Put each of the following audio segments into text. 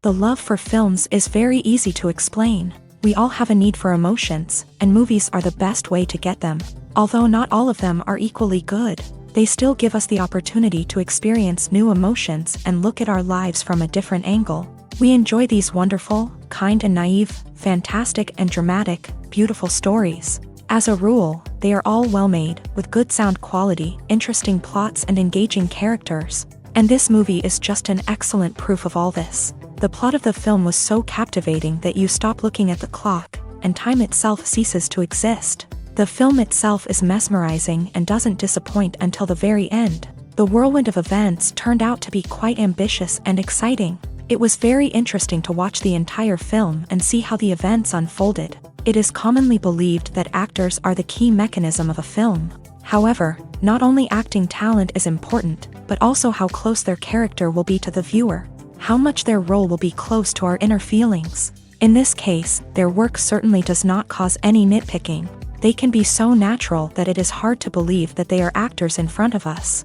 The love for films is very easy to explain. We all have a need for emotions, and movies are the best way to get them. Although not all of them are equally good, they still give us the opportunity to experience new emotions and look at our lives from a different angle. We enjoy these wonderful, kind and naive, fantastic and dramatic, beautiful stories. As a rule, they are all well-made, with good sound quality, interesting plots and engaging characters. And this movie is just an excellent proof of all this. The plot of the film was so captivating that you stop looking at the clock, and time itself ceases to exist. The film itself is mesmerizing and doesn't disappoint until the very end. The whirlwind of events turned out to be quite ambitious and exciting. It was very interesting to watch the entire film and see how the events unfolded. It is commonly believed that actors are the key mechanism of a film. However, not only acting talent is important, but also how close their character will be to the viewer, how much their role will be close to our inner feelings. In this case, their work certainly does not cause any nitpicking. They can be so natural that it is hard to believe that they are actors in front of us.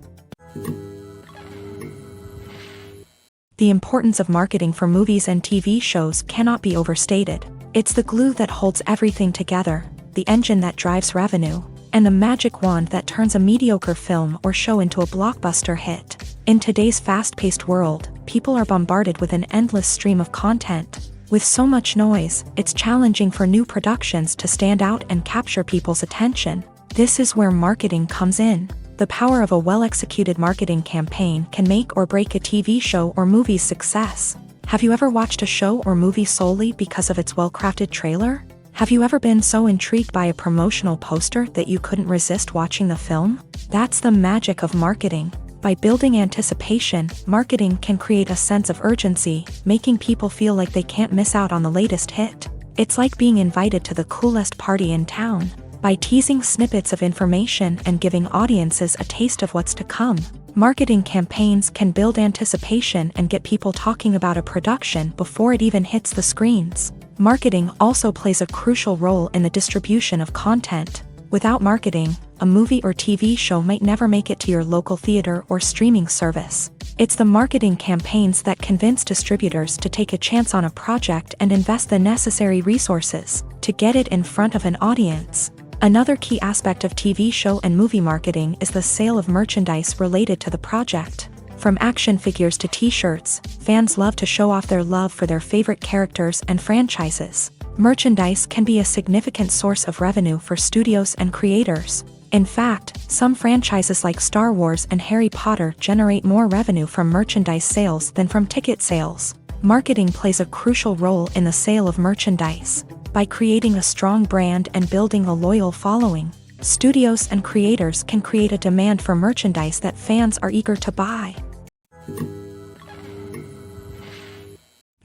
The importance of marketing for movies and TV shows cannot be overstated. It's the glue that holds everything together, the engine that drives revenue, and the magic wand that turns a mediocre film or show into a blockbuster hit. In today's fast-paced world, people are bombarded with an endless stream of content. With so much noise, it's challenging for new productions to stand out and capture people's attention. This is where marketing comes in. The power of a well-executed marketing campaign can make or break a TV show or movie's success. Have you ever watched a show or movie solely because of its well-crafted trailer? Have you ever been so intrigued by a promotional poster that you couldn't resist watching the film? That's the magic of marketing. By building anticipation, marketing can create a sense of urgency, making people feel like they can't miss out on the latest hit. It's like being invited to the coolest party in town. By teasing snippets of information and giving audiences a taste of what's to come, marketing campaigns can build anticipation and get people talking about a production before it even hits the screens. Marketing also plays a crucial role in the distribution of content. Without marketing, a movie or TV show might never make it to your local theater or streaming service. It's the marketing campaigns that convince distributors to take a chance on a project and invest the necessary resources to get it in front of an audience. Another key aspect of TV show and movie marketing is the sale of merchandise related to the project. From action figures to t-shirts, fans love to show off their love for their favorite characters and franchises. Merchandise can be a significant source of revenue for studios and creators. In fact, some franchises like Star Wars and Harry Potter generate more revenue from merchandise sales than from ticket sales. Marketing plays a crucial role in the sale of merchandise. By creating a strong brand and building a loyal following, studios and creators can create a demand for merchandise that fans are eager to buy.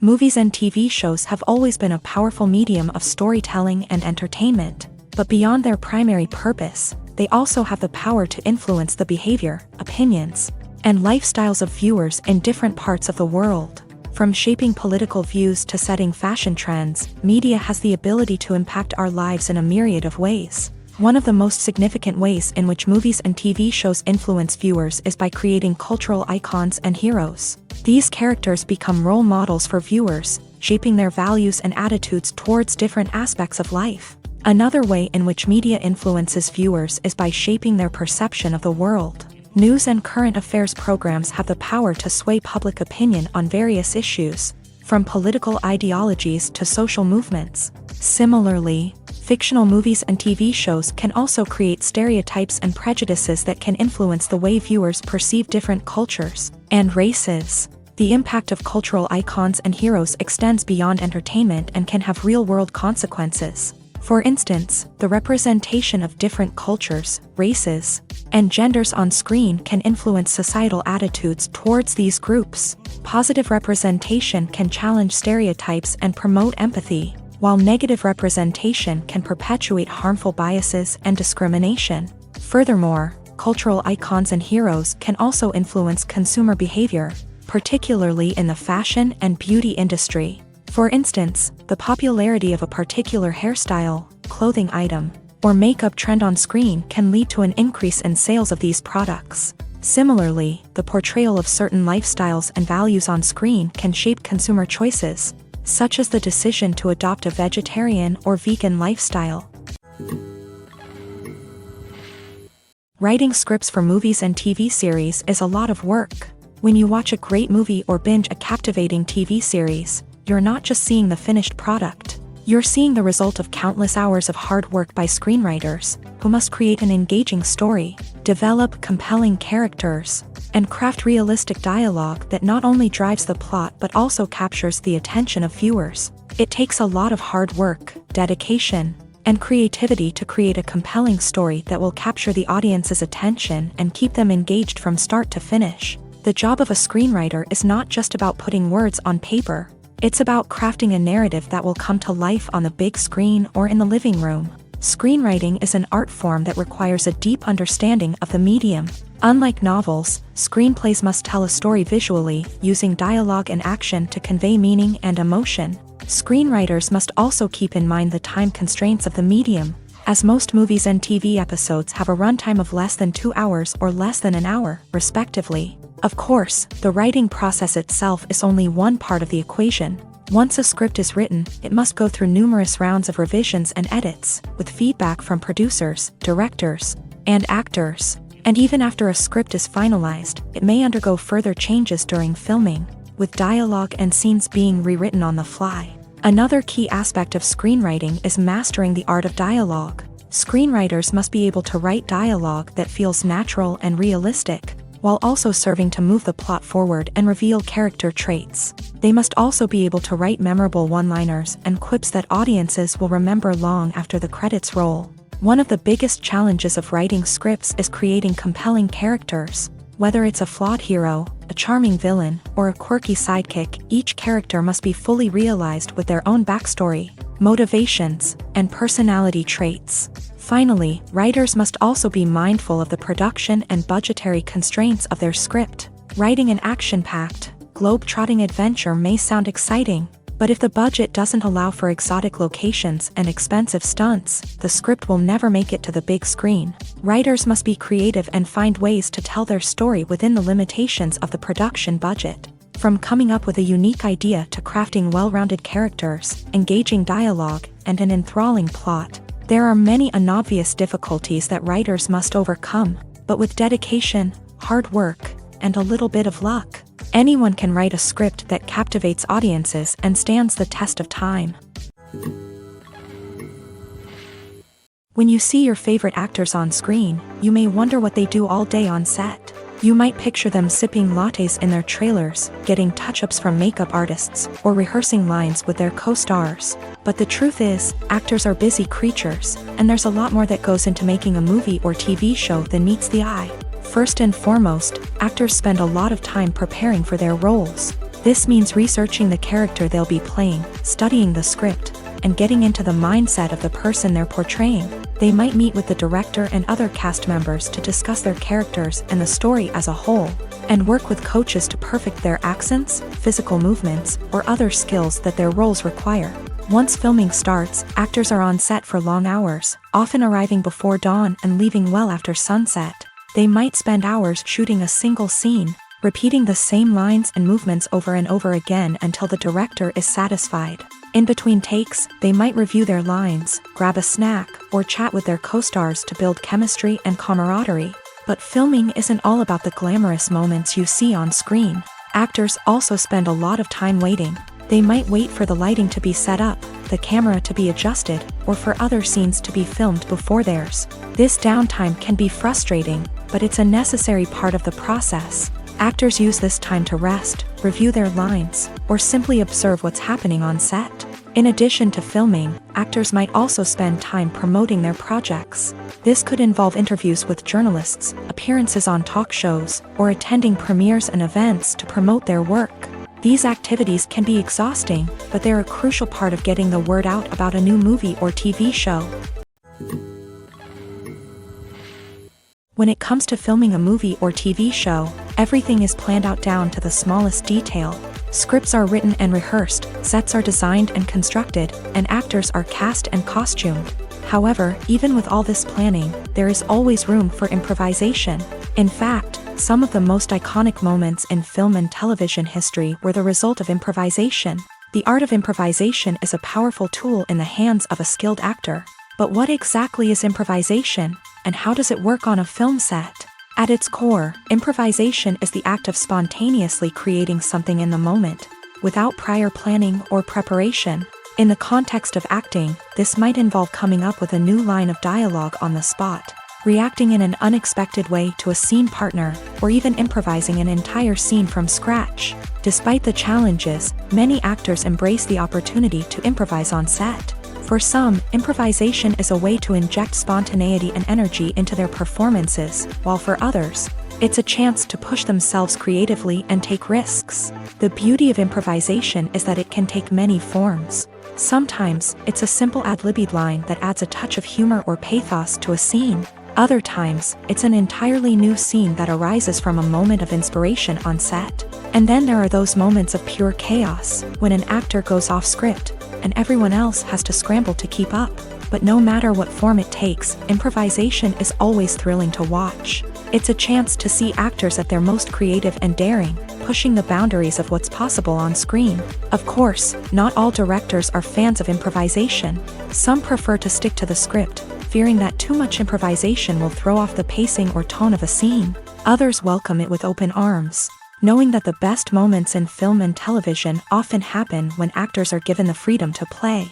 Movies and TV shows have always been a powerful medium of storytelling and entertainment, but beyond their primary purpose, they also have the power to influence the behavior, opinions, and lifestyles of viewers in different parts of the world. From shaping political views to setting fashion trends, media has the ability to impact our lives in a myriad of ways. One of the most significant ways in which movies and TV shows influence viewers is by creating cultural icons and heroes. These characters become role models for viewers, shaping their values and attitudes towards different aspects of life. Another way in which media influences viewers is by shaping their perception of the world. News and current affairs programs have the power to sway public opinion on various issues, from political ideologies to social movements. Similarly, fictional movies and TV shows can also create stereotypes and prejudices that can influence the way viewers perceive different cultures and races. The impact of cultural icons and heroes extends beyond entertainment and can have real-world consequences. For instance, the representation of different cultures, races, and genders on screen can influence societal attitudes towards these groups. Positive representation can challenge stereotypes and promote empathy, while negative representation can perpetuate harmful biases and discrimination. Furthermore, cultural icons and heroes can also influence consumer behavior, particularly in the fashion and beauty industry. For instance, the popularity of a particular hairstyle, clothing item, or makeup trend on screen can lead to an increase in sales of these products. Similarly, the portrayal of certain lifestyles and values on screen can shape consumer choices, such as the decision to adopt a vegetarian or vegan lifestyle. Writing scripts for movies and TV series is a lot of work. When you watch a great movie or binge a captivating TV series, you're not just seeing the finished product. You're seeing the result of countless hours of hard work by screenwriters, who must create an engaging story, develop compelling characters, and craft realistic dialogue that not only drives the plot but also captures the attention of viewers. It takes a lot of hard work, dedication, and creativity to create a compelling story that will capture the audience's attention and keep them engaged from start to finish. The job of a screenwriter is not just about putting words on paper. It's about crafting a narrative that will come to life on the big screen or in the living room. Screenwriting is an art form that requires a deep understanding of the medium. Unlike novels, screenplays must tell a story visually, using dialogue and action to convey meaning and emotion. Screenwriters must also keep in mind the time constraints of the medium, as most movies and TV episodes have a runtime of less than 2 hours or less than an hour, respectively. Of course, the writing process itself is only one part of the equation. Once a script is written, it must go through numerous rounds of revisions and edits, with feedback from producers, directors, and actors. And even after a script is finalized, it may undergo further changes during filming, with dialogue and scenes being rewritten on the fly. Another key aspect of screenwriting is mastering the art of dialogue. Screenwriters must be able to write dialogue that feels natural and realistic, while also serving to move the plot forward and reveal character traits. They must also be able to write memorable one-liners and quips that audiences will remember long after the credits roll. One of the biggest challenges of writing scripts is creating compelling characters. Whether it's a flawed hero, a charming villain, or a quirky sidekick, each character must be fully realized with their own backstory, motivations, and personality traits. Finally, writers must also be mindful of the production and budgetary constraints of their script. Writing an action-packed, globe-trotting adventure may sound exciting, but if the budget doesn't allow for exotic locations and expensive stunts, the script will never make it to the big screen. Writers must be creative and find ways to tell their story within the limitations of the production budget. From coming up with a unique idea to crafting well-rounded characters, engaging dialogue, and an enthralling plot, there are many unobvious difficulties that writers must overcome, but with dedication, hard work, and a little bit of luck, anyone can write a script that captivates audiences and stands the test of time. When you see your favorite actors on screen, you may wonder what they do all day on set. You might picture them sipping lattes in their trailers, getting touch-ups from makeup artists, or rehearsing lines with their co-stars. But the truth is, actors are busy creatures, and there's a lot more that goes into making a movie or TV show than meets the eye. First and foremost, actors spend a lot of time preparing for their roles. This means researching the character they'll be playing, studying the script, and getting into the mindset of the person they're portraying. They might meet with the director and other cast members to discuss their characters and the story as a whole, and work with coaches to perfect their accents, physical movements, or other skills that their roles require. Once filming starts, actors are on set for long hours, often arriving before dawn and leaving well after sunset. They might spend hours shooting a single scene, repeating the same lines and movements over and over again until the director is satisfied. In between takes, they might review their lines, grab a snack, or chat with their co-stars to build chemistry and camaraderie. But filming isn't all about the glamorous moments you see on screen. Actors also spend a lot of time waiting. They might wait for the lighting to be set up, the camera to be adjusted, or for other scenes to be filmed before theirs. This downtime can be frustrating, but it's a necessary part of the process. Actors use this time to rest, review their lines, or simply observe what's happening on set. In addition to filming, actors might also spend time promoting their projects. This could involve interviews with journalists, appearances on talk shows, or attending premieres and events to promote their work. These activities can be exhausting, but they're a crucial part of getting the word out about a new movie or TV show. When it comes to filming a movie or TV show, everything is planned out down to the smallest detail. Scripts are written and rehearsed, sets are designed and constructed, and actors are cast and costumed. However, even with all this planning, there is always room for improvisation. In fact, Some of the most iconic moments in film and television history were the result of improvisation. The art of improvisation is a powerful tool in the hands of a skilled actor. But what exactly is improvisation, and how does it work on a film set? At its core, improvisation is the act of spontaneously creating something in the moment, without prior planning or preparation. In the context of acting, this might involve coming up with a new line of dialogue on the spot, reacting in an unexpected way to a scene partner, or even improvising an entire scene from scratch. Despite the challenges, many actors embrace the opportunity to improvise on set. For some, improvisation is a way to inject spontaneity and energy into their performances, while for others, it's a chance to push themselves creatively and take risks. The beauty of improvisation is that it can take many forms. Sometimes, it's a simple ad-libbed line that adds a touch of humor or pathos to a scene. Other times, it's an entirely new scene that arises from a moment of inspiration on set. And then there are those moments of pure chaos, when an actor goes off script, and everyone else has to scramble to keep up. But no matter what form it takes, improvisation is always thrilling to watch. It's a chance to see actors at their most creative and daring, pushing the boundaries of what's possible on screen. Of course, not all directors are fans of improvisation. Some prefer to stick to the script, fearing that too much improvisation will throw off the pacing or tone of a scene. Others welcome it with open arms, knowing that the best moments in film and television often happen when actors are given the freedom to play.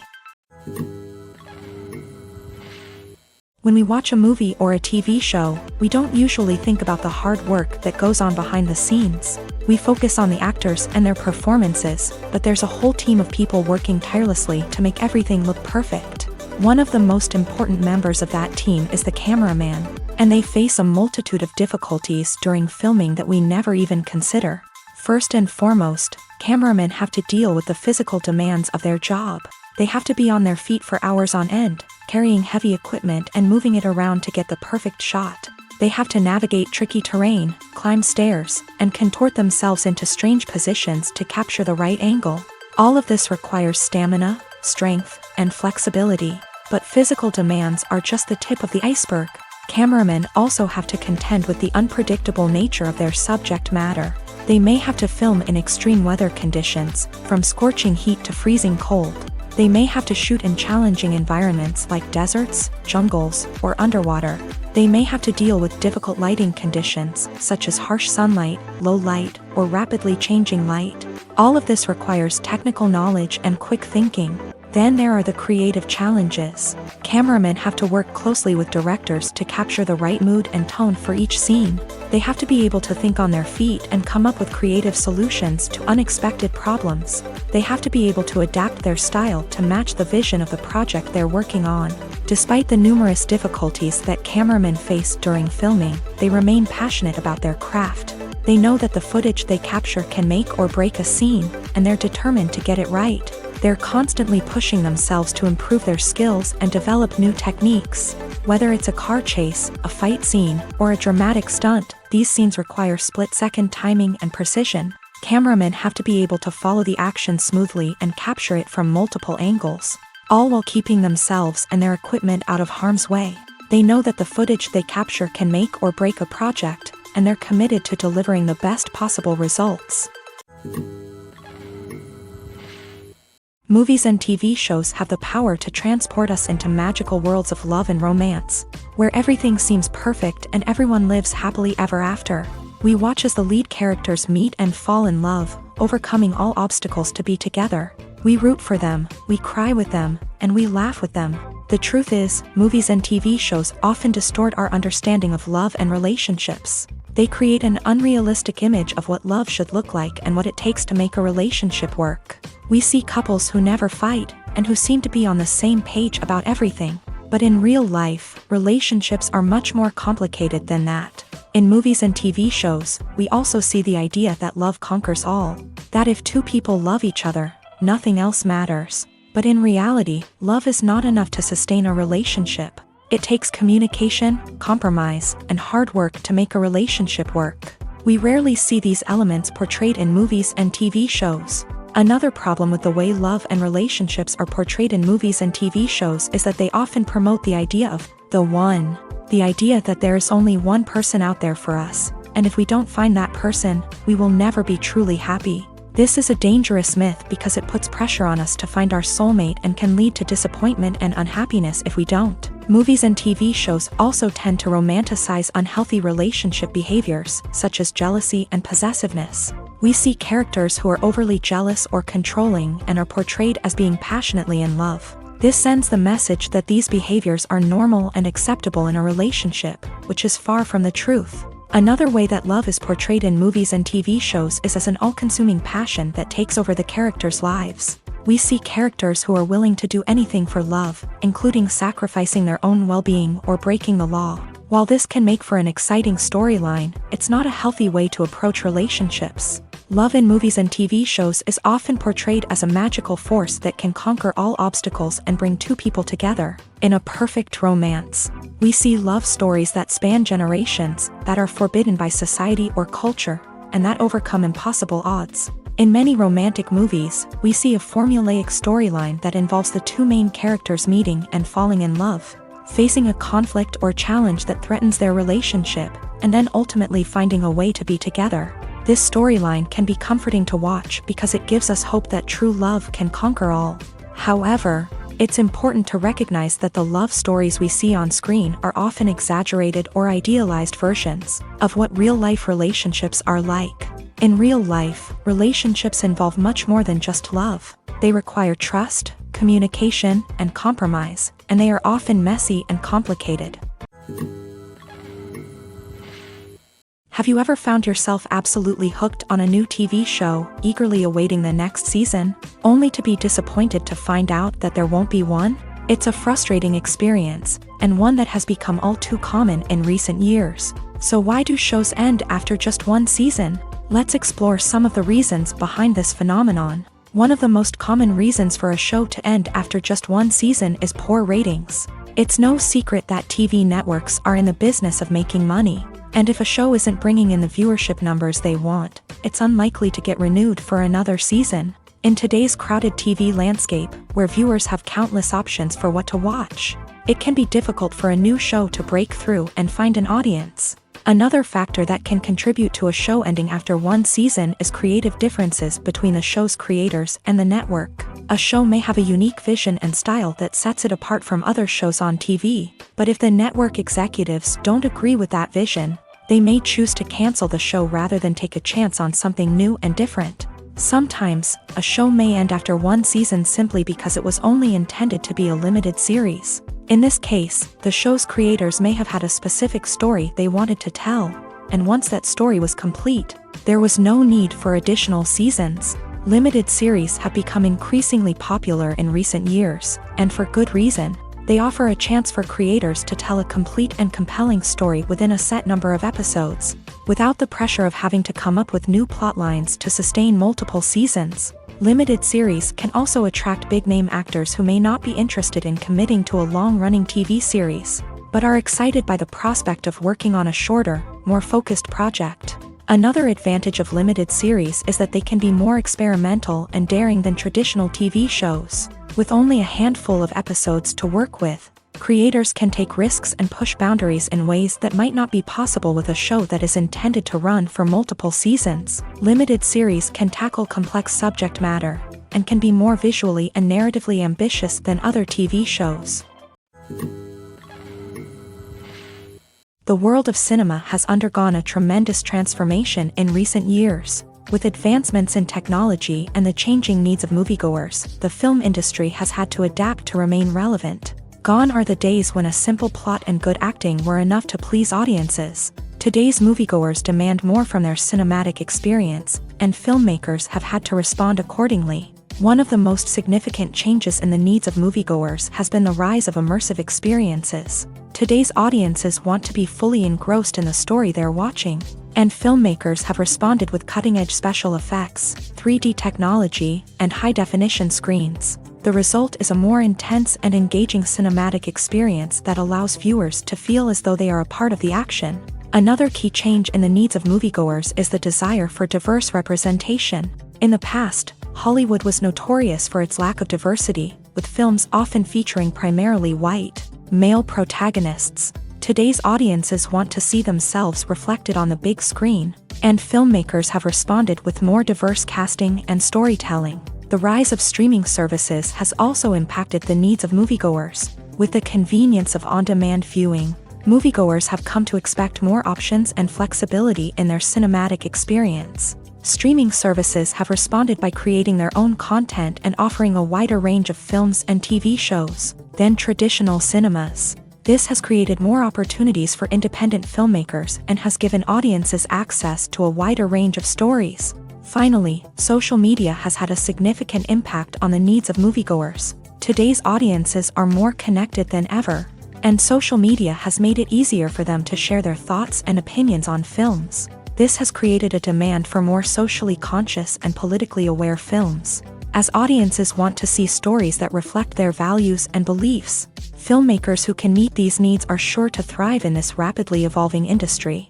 When we watch a movie or a TV show, we don't usually think about the hard work that goes on behind the scenes. We focus on the actors and their performances, but there's a whole team of people working tirelessly to make everything look perfect. One of the most important members of that team is the cameraman, and they face a multitude of difficulties during filming that we never even consider. First and foremost, cameramen have to deal with the physical demands of their job. They have to be on their feet for hours on end, carrying heavy equipment and moving it around to get the perfect shot. They have to navigate tricky terrain, climb stairs, and contort themselves into strange positions to capture the right angle. All of this requires stamina, strength, and flexibility. But physical demands are just the tip of the iceberg. Cameramen also have to contend with the unpredictable nature of their subject matter. They may have to film in extreme weather conditions, from scorching heat to freezing cold. They may have to shoot in challenging environments like deserts, jungles, or underwater. They may have to deal with difficult lighting conditions, such as harsh sunlight, low light, or rapidly changing light. All of this requires technical knowledge and quick thinking. Then there are the creative challenges. Cameramen have to work closely with directors to capture the right mood and tone for each scene. They have to be able to think on their feet and come up with creative solutions to unexpected problems. They have to be able to adapt their style to match the vision of the project they're working on. Despite the numerous difficulties that cameramen face during filming, they remain passionate about their craft. They know that the footage they capture can make or break a scene, and they're determined to get it right. They're constantly pushing themselves to improve their skills and develop new techniques. Whether it's a car chase, a fight scene, or a dramatic stunt, these scenes require split-second timing and precision. Cameramen have to be able to follow the action smoothly and capture it from multiple angles, all while keeping themselves and their equipment out of harm's way. They know that the footage they capture can make or break a project, and they're committed to delivering the best possible results. Movies and TV shows have the power to transport us into magical worlds of love and romance, where everything seems perfect and everyone lives happily ever after. We watch as the lead characters meet and fall in love, overcoming all obstacles to be together. We root for them, we cry with them, and we laugh with them. The truth is, movies and TV shows often distort our understanding of love and relationships. They create an unrealistic image of what love should look like and what it takes to make a relationship work. We see couples who never fight, and who seem to be on the same page about everything. But in real life, relationships are much more complicated than that. In movies and TV shows, we also see the idea that love conquers all. That if two people love each other, nothing else matters. But in reality, love is not enough to sustain a relationship. It takes communication, compromise, and hard work to make a relationship work. We rarely see these elements portrayed in movies and TV shows. Another problem with the way love and relationships are portrayed in movies and TV shows is that they often promote the idea of the one. The idea that there is only one person out there for us, and if we don't find that person, we will never be truly happy. This is a dangerous myth because it puts pressure on us to find our soulmate and can lead to disappointment and unhappiness if we don't. Movies and TV shows also tend to romanticize unhealthy relationship behaviors, such as jealousy and possessiveness. We see characters who are overly jealous or controlling and are portrayed as being passionately in love. This sends the message that these behaviors are normal and acceptable in a relationship, which is far from the truth. Another way that love is portrayed in movies and TV shows is as an all-consuming passion that takes over the characters' lives. We see characters who are willing to do anything for love, including sacrificing their own well-being or breaking the law. While this can make for an exciting storyline, it's not a healthy way to approach relationships. Love in movies and TV shows is often portrayed as a magical force that can conquer all obstacles and bring two people together. In a perfect romance, we see love stories that span generations, that are forbidden by society or culture, and that overcome impossible odds. In many romantic movies, we see a formulaic storyline that involves the two main characters meeting and falling in love, facing a conflict or challenge that threatens their relationship, and then ultimately finding a way to be together. This storyline can be comforting to watch because it gives us hope that true love can conquer all. However, it's important to recognize that the love stories we see on screen are often exaggerated or idealized versions of what real-life relationships are like. In real life, relationships involve much more than just love. They require trust, communication, and compromise, and they are often messy and complicated. Have you ever found yourself absolutely hooked on a new TV show, eagerly awaiting the next season, only to be disappointed to find out that there won't be one? It's a frustrating experience, and one that has become all too common in recent years. So why do shows end after just one season? Let's explore some of the reasons behind this phenomenon. One of the most common reasons for a show to end after just one season is poor ratings. It's no secret that TV networks are in the business of making money. And if a show isn't bringing in the viewership numbers they want, it's unlikely to get renewed for another season. In today's crowded TV landscape, where viewers have countless options for what to watch, it can be difficult for a new show to break through and find an audience. Another factor that can contribute to a show ending after one season is creative differences between the show's creators and the network. A show may have a unique vision and style that sets it apart from other shows on TV, but if the network executives don't agree with that vision, they may choose to cancel the show rather than take a chance on something new and different. Sometimes, a show may end after one season simply because it was only intended to be a limited series. In this case, the show's creators may have had a specific story they wanted to tell, and once that story was complete, there was no need for additional seasons. Limited series have become increasingly popular in recent years, and for good reason. They offer a chance for creators to tell a complete and compelling story within a set number of episodes, without the pressure of having to come up with new plot lines to sustain multiple seasons. Limited series can also attract big-name actors who may not be interested in committing to a long-running TV series, but are excited by the prospect of working on a shorter, more focused project. Another advantage of limited series is that they can be more experimental and daring than traditional TV shows. With only a handful of episodes to work with, creators can take risks and push boundaries in ways that might not be possible with a show that is intended to run for multiple seasons. Limited series can tackle complex subject matter, and can be more visually and narratively ambitious than other TV shows. The world of cinema has undergone a tremendous transformation in recent years. With advancements in technology and the changing needs of moviegoers, the film industry has had to adapt to remain relevant. Gone are the days when a simple plot and good acting were enough to please audiences. Today's moviegoers demand more from their cinematic experience, and filmmakers have had to respond accordingly. One of the most significant changes in the needs of moviegoers has been the rise of immersive experiences. Today's audiences want to be fully engrossed in the story they're watching, and filmmakers have responded with cutting-edge special effects, 3D technology, and high-definition screens. The result is a more intense and engaging cinematic experience that allows viewers to feel as though they are a part of the action. Another key change in the needs of moviegoers is the desire for diverse representation. In the past, Hollywood was notorious for its lack of diversity, with films often featuring primarily white, male protagonists. Today's audiences want to see themselves reflected on the big screen, and filmmakers have responded with more diverse casting and storytelling. The rise of streaming services has also impacted the needs of moviegoers. With the convenience of on-demand viewing, moviegoers have come to expect more options and flexibility in their cinematic experience. Streaming services have responded by creating their own content and offering a wider range of films and TV shows than traditional cinemas. This has created more opportunities for independent filmmakers and has given audiences access to a wider range of stories. Finally, social media has had a significant impact on the needs of moviegoers. Today's audiences are more connected than ever, and social media has made it easier for them to share their thoughts and opinions on films. This has created a demand for more socially conscious and politically aware films. As audiences want to see stories that reflect their values and beliefs, filmmakers who can meet these needs are sure to thrive in this rapidly evolving industry.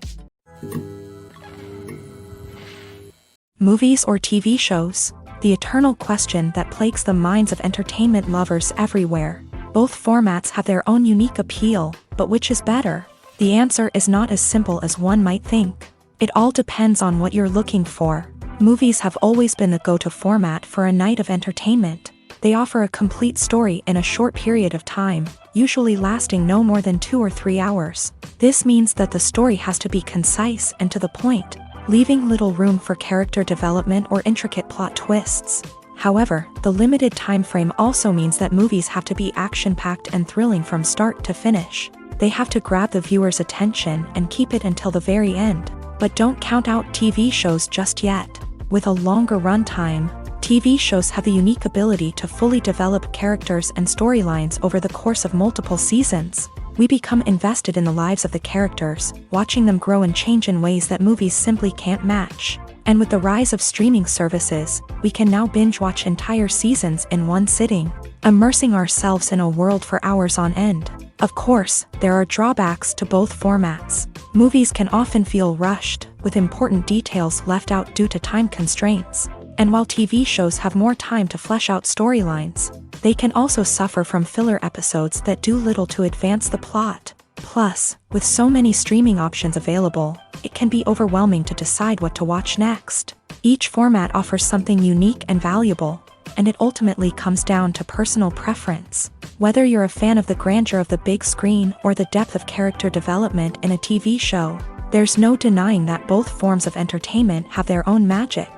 Movies or TV shows? The eternal question that plagues the minds of entertainment lovers everywhere. Both formats have their own unique appeal, but which is better? The answer is not as simple as one might think. It all depends on what you're looking for. Movies have always been the go-to format for a night of entertainment. They offer a complete story in a short period of time, usually lasting no more than 2 or 3 hours. This means that the story has to be concise and to the point, leaving little room for character development or intricate plot twists. However, the limited time frame also means that movies have to be action-packed and thrilling from start to finish. They have to grab the viewer's attention and keep it until the very end. But don't count out TV shows just yet. With a longer runtime, TV shows have the unique ability to fully develop characters and storylines over the course of multiple seasons. We become invested in the lives of the characters, watching them grow and change in ways that movies simply can't match. And with the rise of streaming services, we can now binge-watch entire seasons in one sitting, immersing ourselves in a world for hours on end. Of course, there are drawbacks to both formats. Movies can often feel rushed, with important details left out due to time constraints. And while TV shows have more time to flesh out storylines, they can also suffer from filler episodes that do little to advance the plot. Plus, with so many streaming options available, it can be overwhelming to decide what to watch next. Each format offers something unique and valuable, and it ultimately comes down to personal preference. Whether you're a fan of the grandeur of the big screen or the depth of character development in a TV show, there's no denying that both forms of entertainment have their own magic.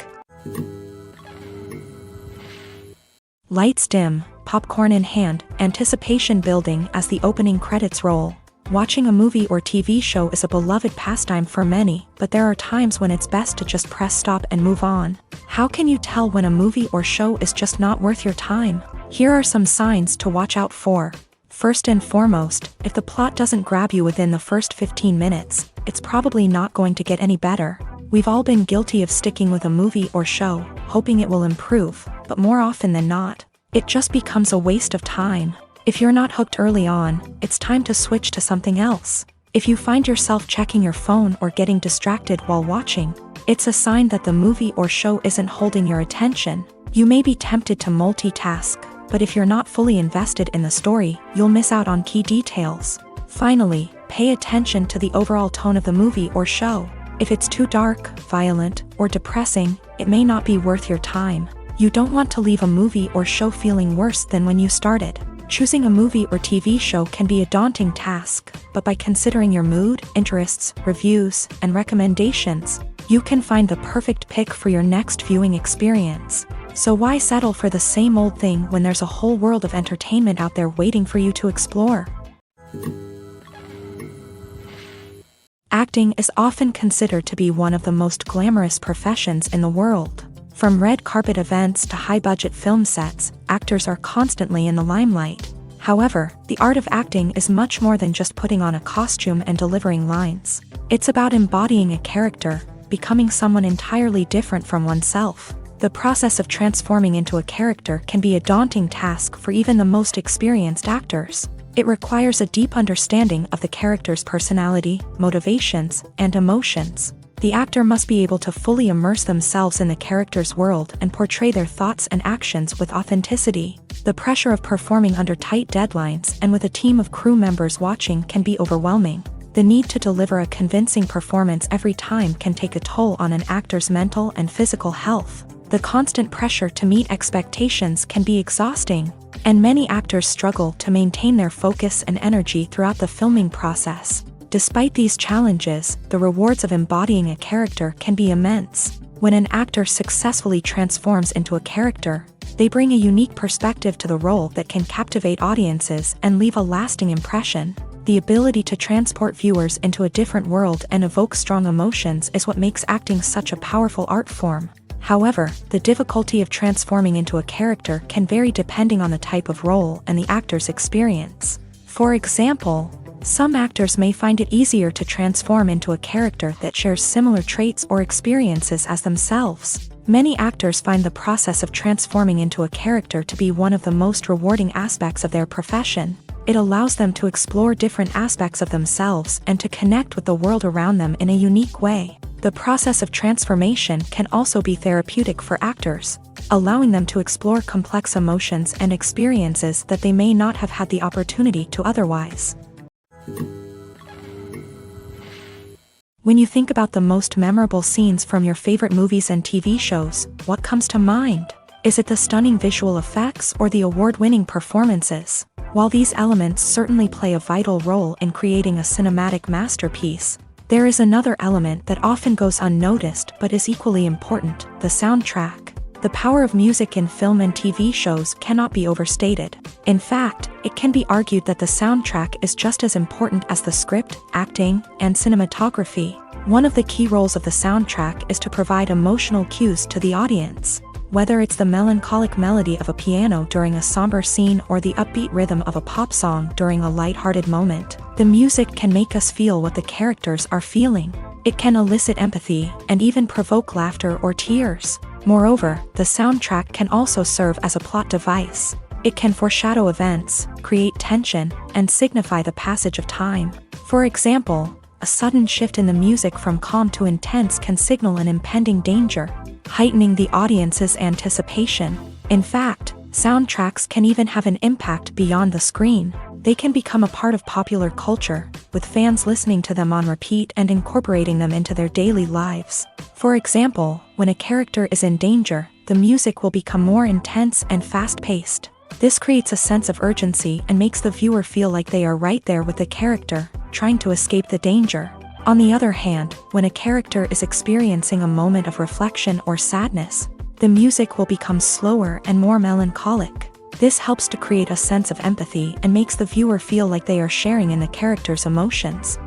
Lights dim, popcorn in hand, anticipation building as the opening credits roll. Watching a movie or TV show is a beloved pastime for many, but there are times when it's best to just press stop and move on. How can you tell when a movie or show is just not worth your time? Here are some signs to watch out for. First and foremost, if the plot doesn't grab you within the first 15 minutes, it's probably not going to get any better. We've all been guilty of sticking with a movie or show, hoping it will improve, but more often than not, it just becomes a waste of time. If you're not hooked early on, it's time to switch to something else. If you find yourself checking your phone or getting distracted while watching, it's a sign that the movie or show isn't holding your attention. You may be tempted to multitask, but if you're not fully invested in the story, you'll miss out on key details. Finally, pay attention to the overall tone of the movie or show. If it's too dark, violent, or depressing, it may not be worth your time. You don't want to leave a movie or show feeling worse than when you started. Choosing a movie or TV show can be a daunting task, but by considering your mood, interests, reviews, and recommendations, you can find the perfect pick for your next viewing experience. So why settle for the same old thing when there's a whole world of entertainment out there waiting for you to explore? Acting is often considered to be one of the most glamorous professions in the world. From red carpet events to high-budget film sets, actors are constantly in the limelight. However, the art of acting is much more than just putting on a costume and delivering lines. It's about embodying a character, becoming someone entirely different from oneself. The process of transforming into a character can be a daunting task for even the most experienced actors. It requires a deep understanding of the character's personality, motivations, and emotions. The actor must be able to fully immerse themselves in the character's world and portray their thoughts and actions with authenticity. The pressure of performing under tight deadlines and with a team of crew members watching can be overwhelming. The need to deliver a convincing performance every time can take a toll on an actor's mental and physical health. The constant pressure to meet expectations can be exhausting, and many actors struggle to maintain their focus and energy throughout the filming process. Despite these challenges, the rewards of embodying a character can be immense. When an actor successfully transforms into a character, they bring a unique perspective to the role that can captivate audiences and leave a lasting impression. The ability to transport viewers into a different world and evoke strong emotions is what makes acting such a powerful art form. However, the difficulty of transforming into a character can vary depending on the type of role and the actor's experience. For example, some actors may find it easier to transform into a character that shares similar traits or experiences as themselves. Many actors find the process of transforming into a character to be one of the most rewarding aspects of their profession. It allows them to explore different aspects of themselves and to connect with the world around them in a unique way. The process of transformation can also be therapeutic for actors, allowing them to explore complex emotions and experiences that they may not have had the opportunity to otherwise. When you think about the most memorable scenes from your favorite movies and TV shows, what comes to mind? Is it the stunning visual effects or the award-winning performances? While these elements certainly play a vital role in creating a cinematic masterpiece, there is another element that often goes unnoticed but is equally important: the soundtrack. The power of music in film and TV shows cannot be overstated. In fact, it can be argued that the soundtrack is just as important as the script, acting, and cinematography. One of the key roles of the soundtrack is to provide emotional cues to the audience. Whether it's the melancholic melody of a piano during a somber scene or the upbeat rhythm of a pop song during a lighthearted moment, the music can make us feel what the characters are feeling. It can elicit empathy and even provoke laughter or tears. Moreover, the soundtrack can also serve as a plot device. It can foreshadow events, create tension, and signify the passage of time. For example, a sudden shift in the music from calm to intense can signal an impending danger, heightening the audience's anticipation. In fact, soundtracks can even have an impact beyond the screen. They can become a part of popular culture, with fans listening to them on repeat and incorporating them into their daily lives. For example, when a character is in danger, the music will become more intense and fast-paced. This creates a sense of urgency and makes the viewer feel like they are right there with the character, trying to escape the danger. On the other hand, when a character is experiencing a moment of reflection or sadness, the music will become slower and more melancholic. This helps to create a sense of empathy and makes the viewer feel like they are sharing in the character's emotions.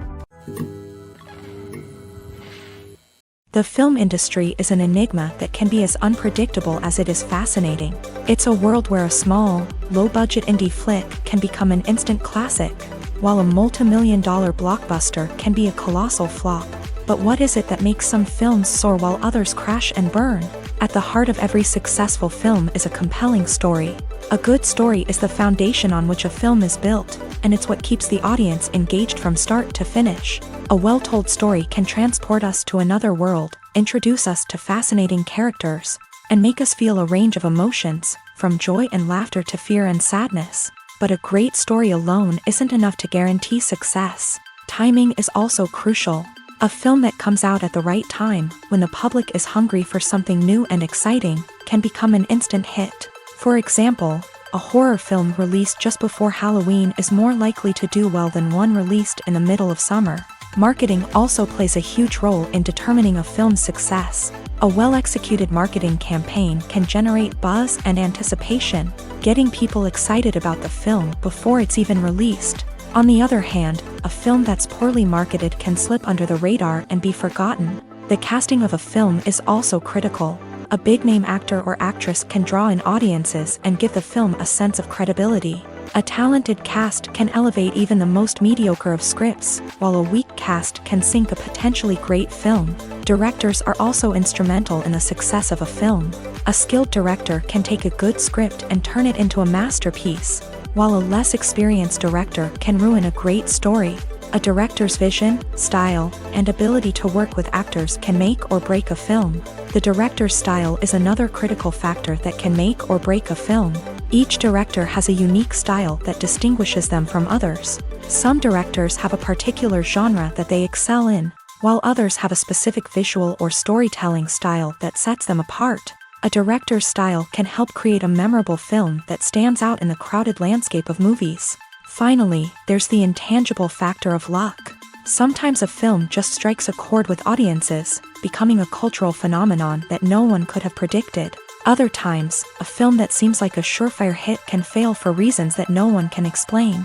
The film industry is an enigma that can be as unpredictable as it is fascinating. It's a world where a small, low-budget indie flick can become an instant classic, while a multi-million-dollar blockbuster can be a colossal flop. But what is it that makes some films soar while others crash and burn? At the heart of every successful film is a compelling story. A good story is the foundation on which a film is built, and it's what keeps the audience engaged from start to finish. A well-told story can transport us to another world, introduce us to fascinating characters, and make us feel a range of emotions, from joy and laughter to fear and sadness. But a great story alone isn't enough to guarantee success. Timing is also crucial. A film that comes out at the right time, when the public is hungry for something new and exciting, can become an instant hit. For example, a horror film released just before Halloween is more likely to do well than one released in the middle of summer. Marketing also plays a huge role in determining a film's success. A well-executed marketing campaign can generate buzz and anticipation, getting people excited about the film before it's even released. On the other hand, a film that's poorly marketed can slip under the radar and be forgotten. The casting of a film is also critical. A big-name actor or actress can draw in audiences and give the film a sense of credibility. A talented cast can elevate even the most mediocre of scripts, while a weak cast can sink a potentially great film. Directors are also instrumental in the success of a film. A skilled director can take a good script and turn it into a masterpiece, while a less experienced director can ruin a great story. A director's vision, style, and ability to work with actors can make or break a film. The director's style is another critical factor that can make or break a film. Each director has a unique style that distinguishes them from others. Some directors have a particular genre that they excel in, while others have a specific visual or storytelling style that sets them apart. A director's style can help create a memorable film that stands out in the crowded landscape of movies. Finally, there's the intangible factor of luck. Sometimes a film just strikes a chord with audiences, becoming a cultural phenomenon that no one could have predicted. Other times, a film that seems like a surefire hit can fail for reasons that no one can explain.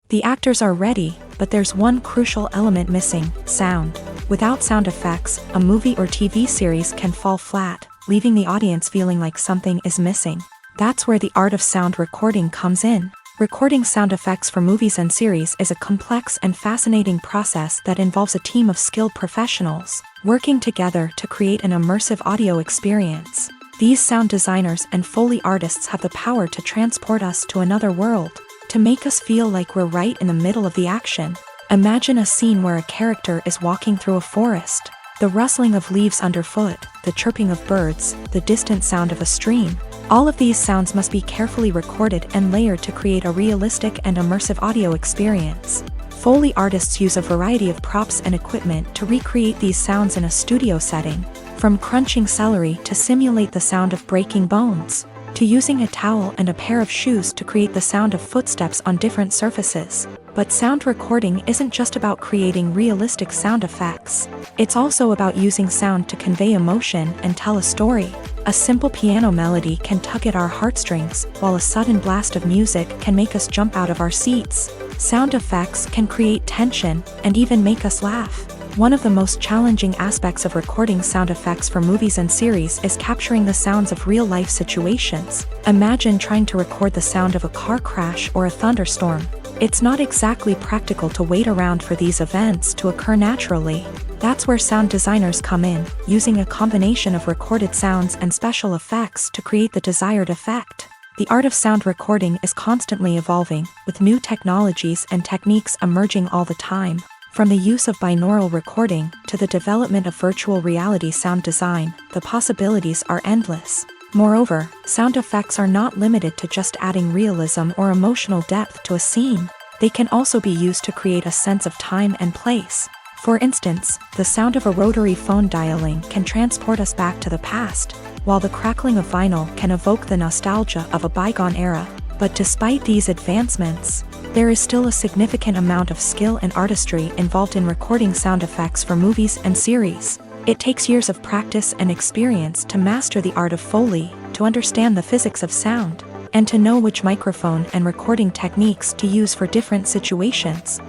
The actors are ready, but there's one crucial element missing: sound. Without sound effects, a movie or TV series can fall flat, leaving the audience feeling like something is missing. That's where the art of sound recording comes in. Recording sound effects for movies and series is a complex and fascinating process that involves a team of skilled professionals working together to create an immersive audio experience. These sound designers and Foley artists have the power to transport us to another world, to make us feel like we're right in the middle of the action. Imagine a scene where a character is walking through a forest. The rustling of leaves underfoot, the chirping of birds, the distant sound of a stream. All of these sounds must be carefully recorded and layered to create a realistic and immersive audio experience. Foley artists use a variety of props and equipment to recreate these sounds in a studio setting, from crunching celery to simulate the sound of breaking bones, to using a towel and a pair of shoes to create the sound of footsteps on different surfaces. But sound recording isn't just about creating realistic sound effects. It's also about using sound to convey emotion and tell a story. A simple piano melody can tug at our heartstrings, while a sudden blast of music can make us jump out of our seats. Sound effects can create tension and even make us laugh. One of the most challenging aspects of recording sound effects for movies and series is capturing the sounds of real-life situations. Imagine trying to record the sound of a car crash or a thunderstorm. It's not exactly practical to wait around for these events to occur naturally. That's where sound designers come in, using a combination of recorded sounds and special effects to create the desired effect. The art of sound recording is constantly evolving, with new technologies and techniques emerging all the time. From the use of binaural recording to the development of virtual reality sound design, the possibilities are endless. Moreover, sound effects are not limited to just adding realism or emotional depth to a scene. They can also be used to create a sense of time and place. For instance, the sound of a rotary phone dialing can transport us back to the past, while the crackling of vinyl can evoke the nostalgia of a bygone era. But despite these advancements, there is still a significant amount of skill and artistry involved in recording sound effects for movies and series. It takes years of practice and experience to master the art of Foley, to understand the physics of sound, and to know which microphone and recording techniques to use for different situations.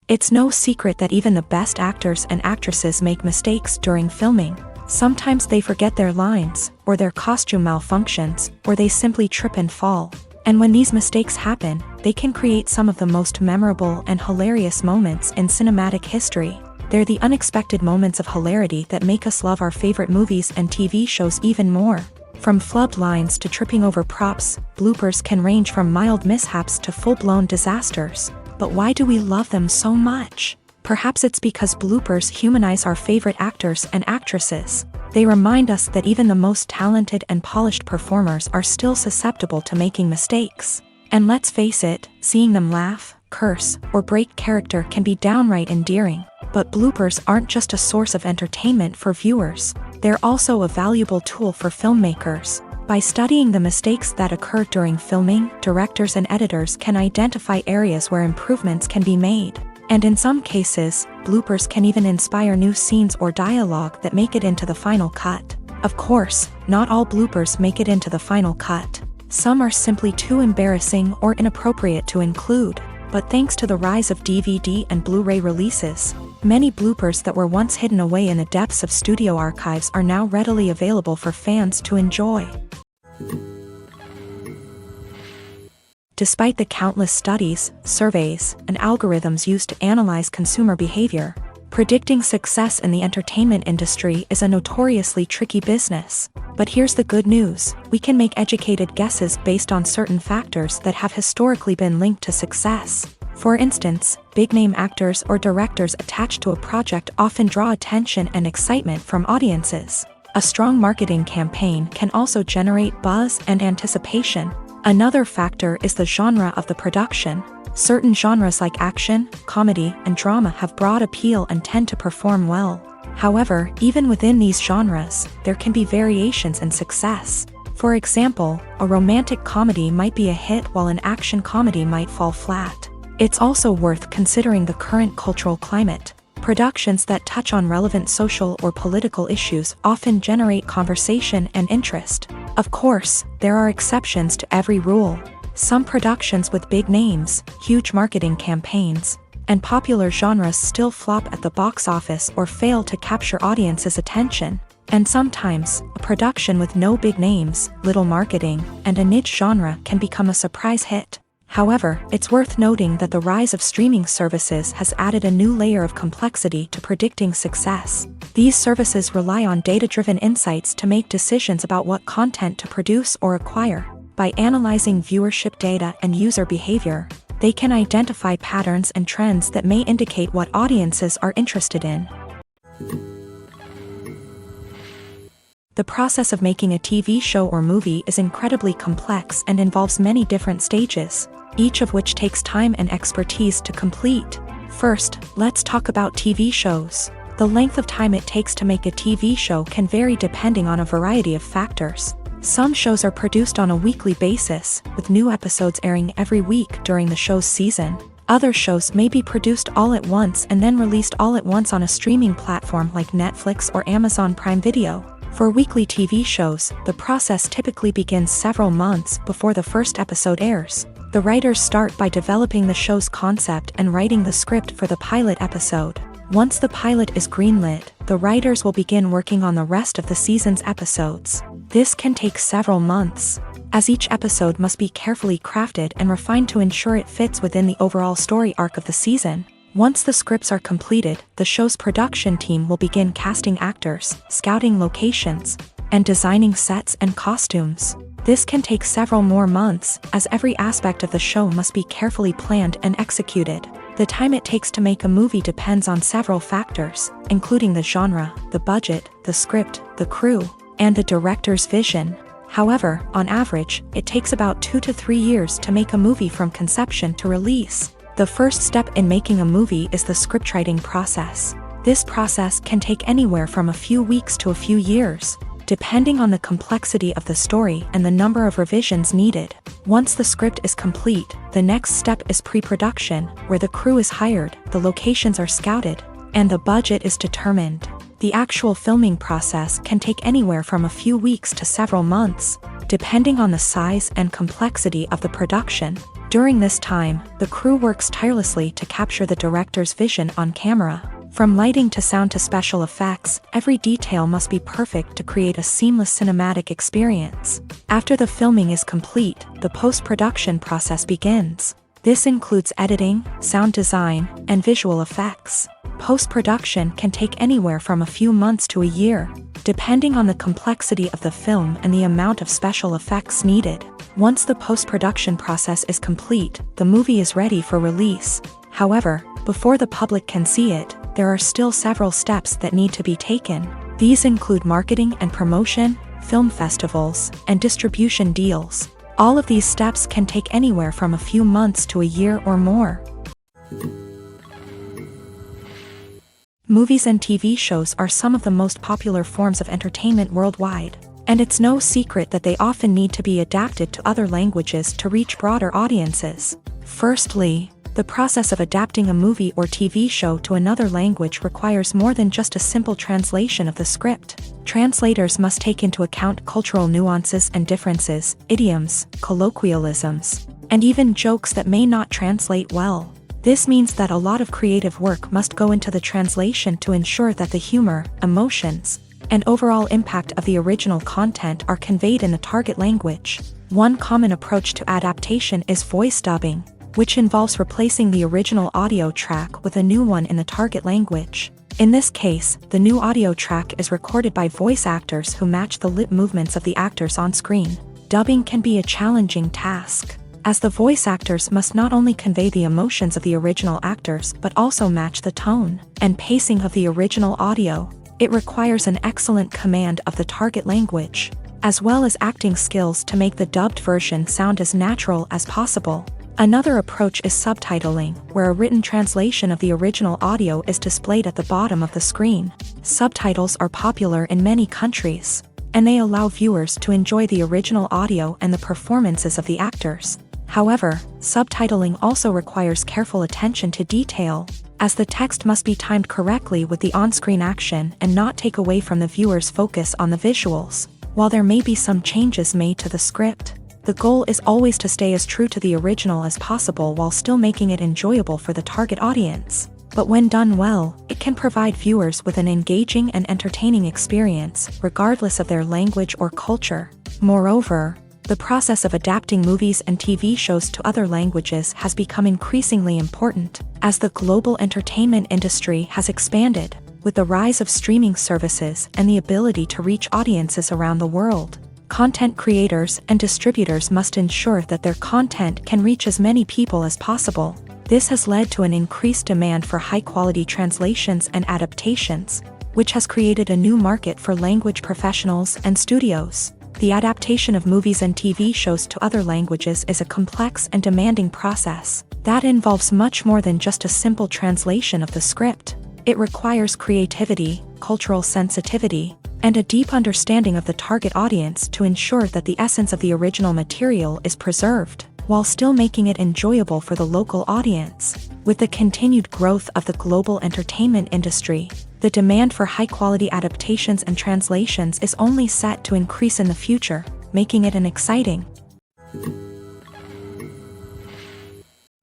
It's no secret that even the best actors and actresses make mistakes during filming. Sometimes they forget their lines, or their costume malfunctions, or they simply trip and fall. And when these mistakes happen, they can create some of the most memorable and hilarious moments in cinematic history. They're the unexpected moments of hilarity that make us love our favorite movies and TV shows even more. From flubbed lines to tripping over props, bloopers can range from mild mishaps to full-blown disasters. But why do we love them so much? Perhaps it's because bloopers humanize our favorite actors and actresses. They remind us that even the most talented and polished performers are still susceptible to making mistakes. And let's face it, seeing them laugh, curse, or break character can be downright endearing. But bloopers aren't just a source of entertainment for viewers. They're also a valuable tool for filmmakers. By studying the mistakes that occur during filming, directors and editors can identify areas where improvements can be made. And in some cases, bloopers can even inspire new scenes or dialogue that make it into the final cut. Of course, not all bloopers make it into the final cut. Some are simply too embarrassing or inappropriate to include. But thanks to the rise of DVD and Blu-ray releases, many bloopers that were once hidden away in the depths of studio archives are now readily available for fans to enjoy. Despite the countless studies, surveys, and algorithms used to analyze consumer behavior, Predicting success in the entertainment industry is a notoriously tricky business. But here's the good news: we can make educated guesses based on certain factors that have historically been linked to success. For instance, big-name actors or directors attached to a project often draw attention and excitement from audiences. A strong marketing campaign can also generate buzz and anticipation. Another factor is the genre of the production. Certain genres like action, comedy, and drama have broad appeal and tend to perform well. However, even within these genres, there can be variations in success. For example, a romantic comedy might be a hit while an action comedy might fall flat. It's also worth considering the current cultural climate. Productions that touch on relevant social or political issues often generate conversation and interest. Of course, there are exceptions to every rule. Some productions with big names, huge marketing campaigns, and popular genres still flop at the box office or fail to capture audiences' attention. And sometimes, a production with no big names, little marketing, and a niche genre can become a surprise hit. However, it's worth noting that the rise of streaming services has added a new layer of complexity to predicting success. These services rely on data-driven insights to make decisions about what content to produce or acquire. By analyzing viewership data and user behavior, they can identify patterns and trends that may indicate what audiences are interested in. The process of making a TV show or movie is incredibly complex and involves many different stages, each of which takes time and expertise to complete. First, let's talk about TV shows. The length of time it takes to make a TV show can vary depending on a variety of factors. Some shows are produced on a weekly basis, with new episodes airing every week during the show's season. Other shows may be produced all at once and then released all at once on a streaming platform like Netflix or Amazon Prime Video. For weekly TV shows, the process typically begins several months before the first episode airs. The writers start by developing the show's concept and writing the script for the pilot episode. Once the pilot is greenlit, the writers will begin working on the rest of the season's episodes. This can take several months, as each episode must be carefully crafted and refined to ensure it fits within the overall story arc of the season. Once the scripts are completed, the show's production team will begin casting actors, scouting locations, and designing sets and costumes. This can take several more months, as every aspect of the show must be carefully planned and executed. The time it takes to make a movie depends on several factors, including the genre, the budget, the script, the crew, and the director's vision. However, on average, it takes about 2 to 3 years to make a movie from conception to release. The first step in making a movie is the scriptwriting process. This process can take anywhere from a few weeks to a few years, depending on the complexity of the story and the number of revisions needed. Once the script is complete, the next step is pre-production, where the crew is hired, the locations are scouted, and the budget is determined. The actual filming process can take anywhere from a few weeks to several months, depending on the size and complexity of the production. During this time, the crew works tirelessly to capture the director's vision on camera. From lighting to sound to special effects, every detail must be perfect to create a seamless cinematic experience. After the filming is complete, the post-production process begins. This includes editing, sound design, and visual effects. Post-production can take anywhere from a few months to a year, depending on the complexity of the film and the amount of special effects needed. Once the post-production process is complete, the movie is ready for release. However, before the public can see it, there are still several steps that need to be taken. These include marketing and promotion, film festivals, and distribution deals. All of these steps can take anywhere from a few months to a year or more. Movies and TV shows are some of the most popular forms of entertainment worldwide, and it's no secret that they often need to be adapted to other languages to reach broader audiences. Firstly, the process of adapting a movie or TV show to another language requires more than just a simple translation of the script. Translators must take into account cultural nuances and differences, idioms, colloquialisms, and even jokes that may not translate well. This means that a lot of creative work must go into the translation to ensure that the humor, emotions, and overall impact of the original content are conveyed in the target language. One common approach to adaptation is voice dubbing, which involves replacing the original audio track with a new one in the target language. In this case, the new audio track is recorded by voice actors who match the lip movements of the actors on screen. Dubbing can be a challenging task, as the voice actors must not only convey the emotions of the original actors but also match the tone and pacing of the original audio. It requires an excellent command of the target language, as well as acting skills to make the dubbed version sound as natural as possible. Another approach is subtitling, where a written translation of the original audio is displayed at the bottom of the screen. Subtitles are popular in many countries, and they allow viewers to enjoy the original audio and the performances of the actors. However, subtitling also requires careful attention to detail, as the text must be timed correctly with the on-screen action and not take away from the viewer's focus on the visuals. While there may be some changes made to the script, the goal is always to stay as true to the original as possible while still making it enjoyable for the target audience. But when done well, it can provide viewers with an engaging and entertaining experience, regardless of their language or culture. Moreover, the process of adapting movies and TV shows to other languages has become increasingly important, as the global entertainment industry has expanded, with the rise of streaming services and the ability to reach audiences around the world. Content creators and distributors must ensure that their content can reach as many people as possible. This has led to an increased demand for high-quality translations and adaptations, which has created a new market for language professionals and studios. The adaptation of movies and TV shows to other languages is a complex and demanding process that involves much more than just a simple translation of the script. It requires creativity, cultural sensitivity, and a deep understanding of the target audience to ensure that the essence of the original material is preserved, while still making it enjoyable for the local audience. With the continued growth of the global entertainment industry, the demand for high-quality adaptations and translations is only set to increase in the future, making it an exciting.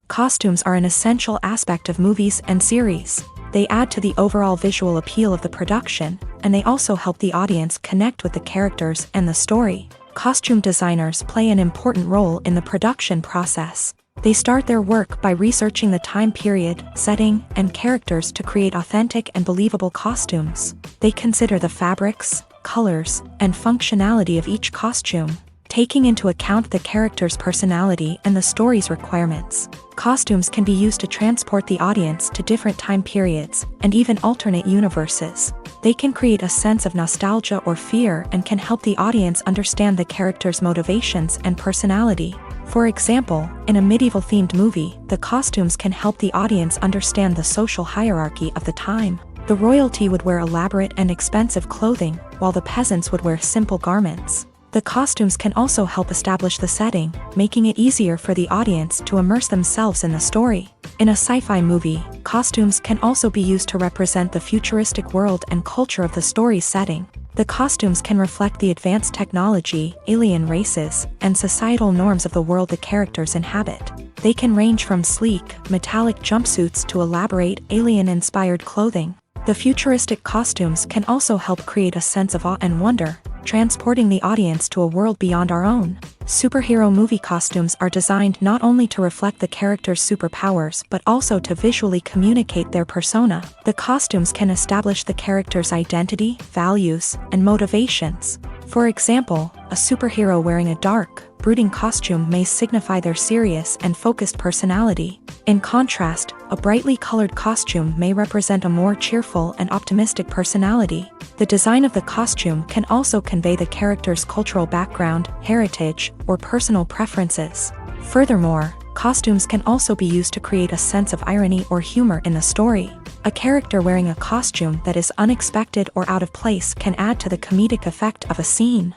Costumes are an essential aspect of movies and series. They add to the overall visual appeal of the production, and they also help the audience connect with the characters and the story. Costume designers play an important role in the production process. They start their work by researching the time period, setting, and characters to create authentic and believable costumes. They consider the fabrics, colors, and functionality of each costume, taking into account the character's personality and the story's requirements. Costumes can be used to transport the audience to different time periods and even alternate universes. They can create a sense of nostalgia or fear and can help the audience understand the character's motivations and personality. For example, in a medieval-themed movie, the costumes can help the audience understand the social hierarchy of the time. The royalty would wear elaborate and expensive clothing, while the peasants would wear simple garments. The costumes can also help establish the setting, making it easier for the audience to immerse themselves in the story. In a sci-fi movie, costumes can also be used to represent the futuristic world and culture of the story's setting. The costumes can reflect the advanced technology, alien races, and societal norms of the world the characters inhabit. They can range from sleek, metallic jumpsuits to elaborate, alien-inspired clothing. The futuristic costumes can also help create a sense of awe and wonder, transporting the audience to a world beyond our own. Superhero movie costumes are designed not only to reflect the character's superpowers but also to visually communicate their persona. The costumes can establish the character's identity, values, and motivations. For example, a superhero wearing a dark, brooding costume may signify their serious and focused personality. In contrast, a brightly colored costume may represent a more cheerful and optimistic personality. The design of the costume can also convey the character's cultural background, heritage, or personal preferences. Furthermore, costumes can also be used to create a sense of irony or humor in the story. A character wearing a costume that is unexpected or out of place can add to the comedic effect of a scene.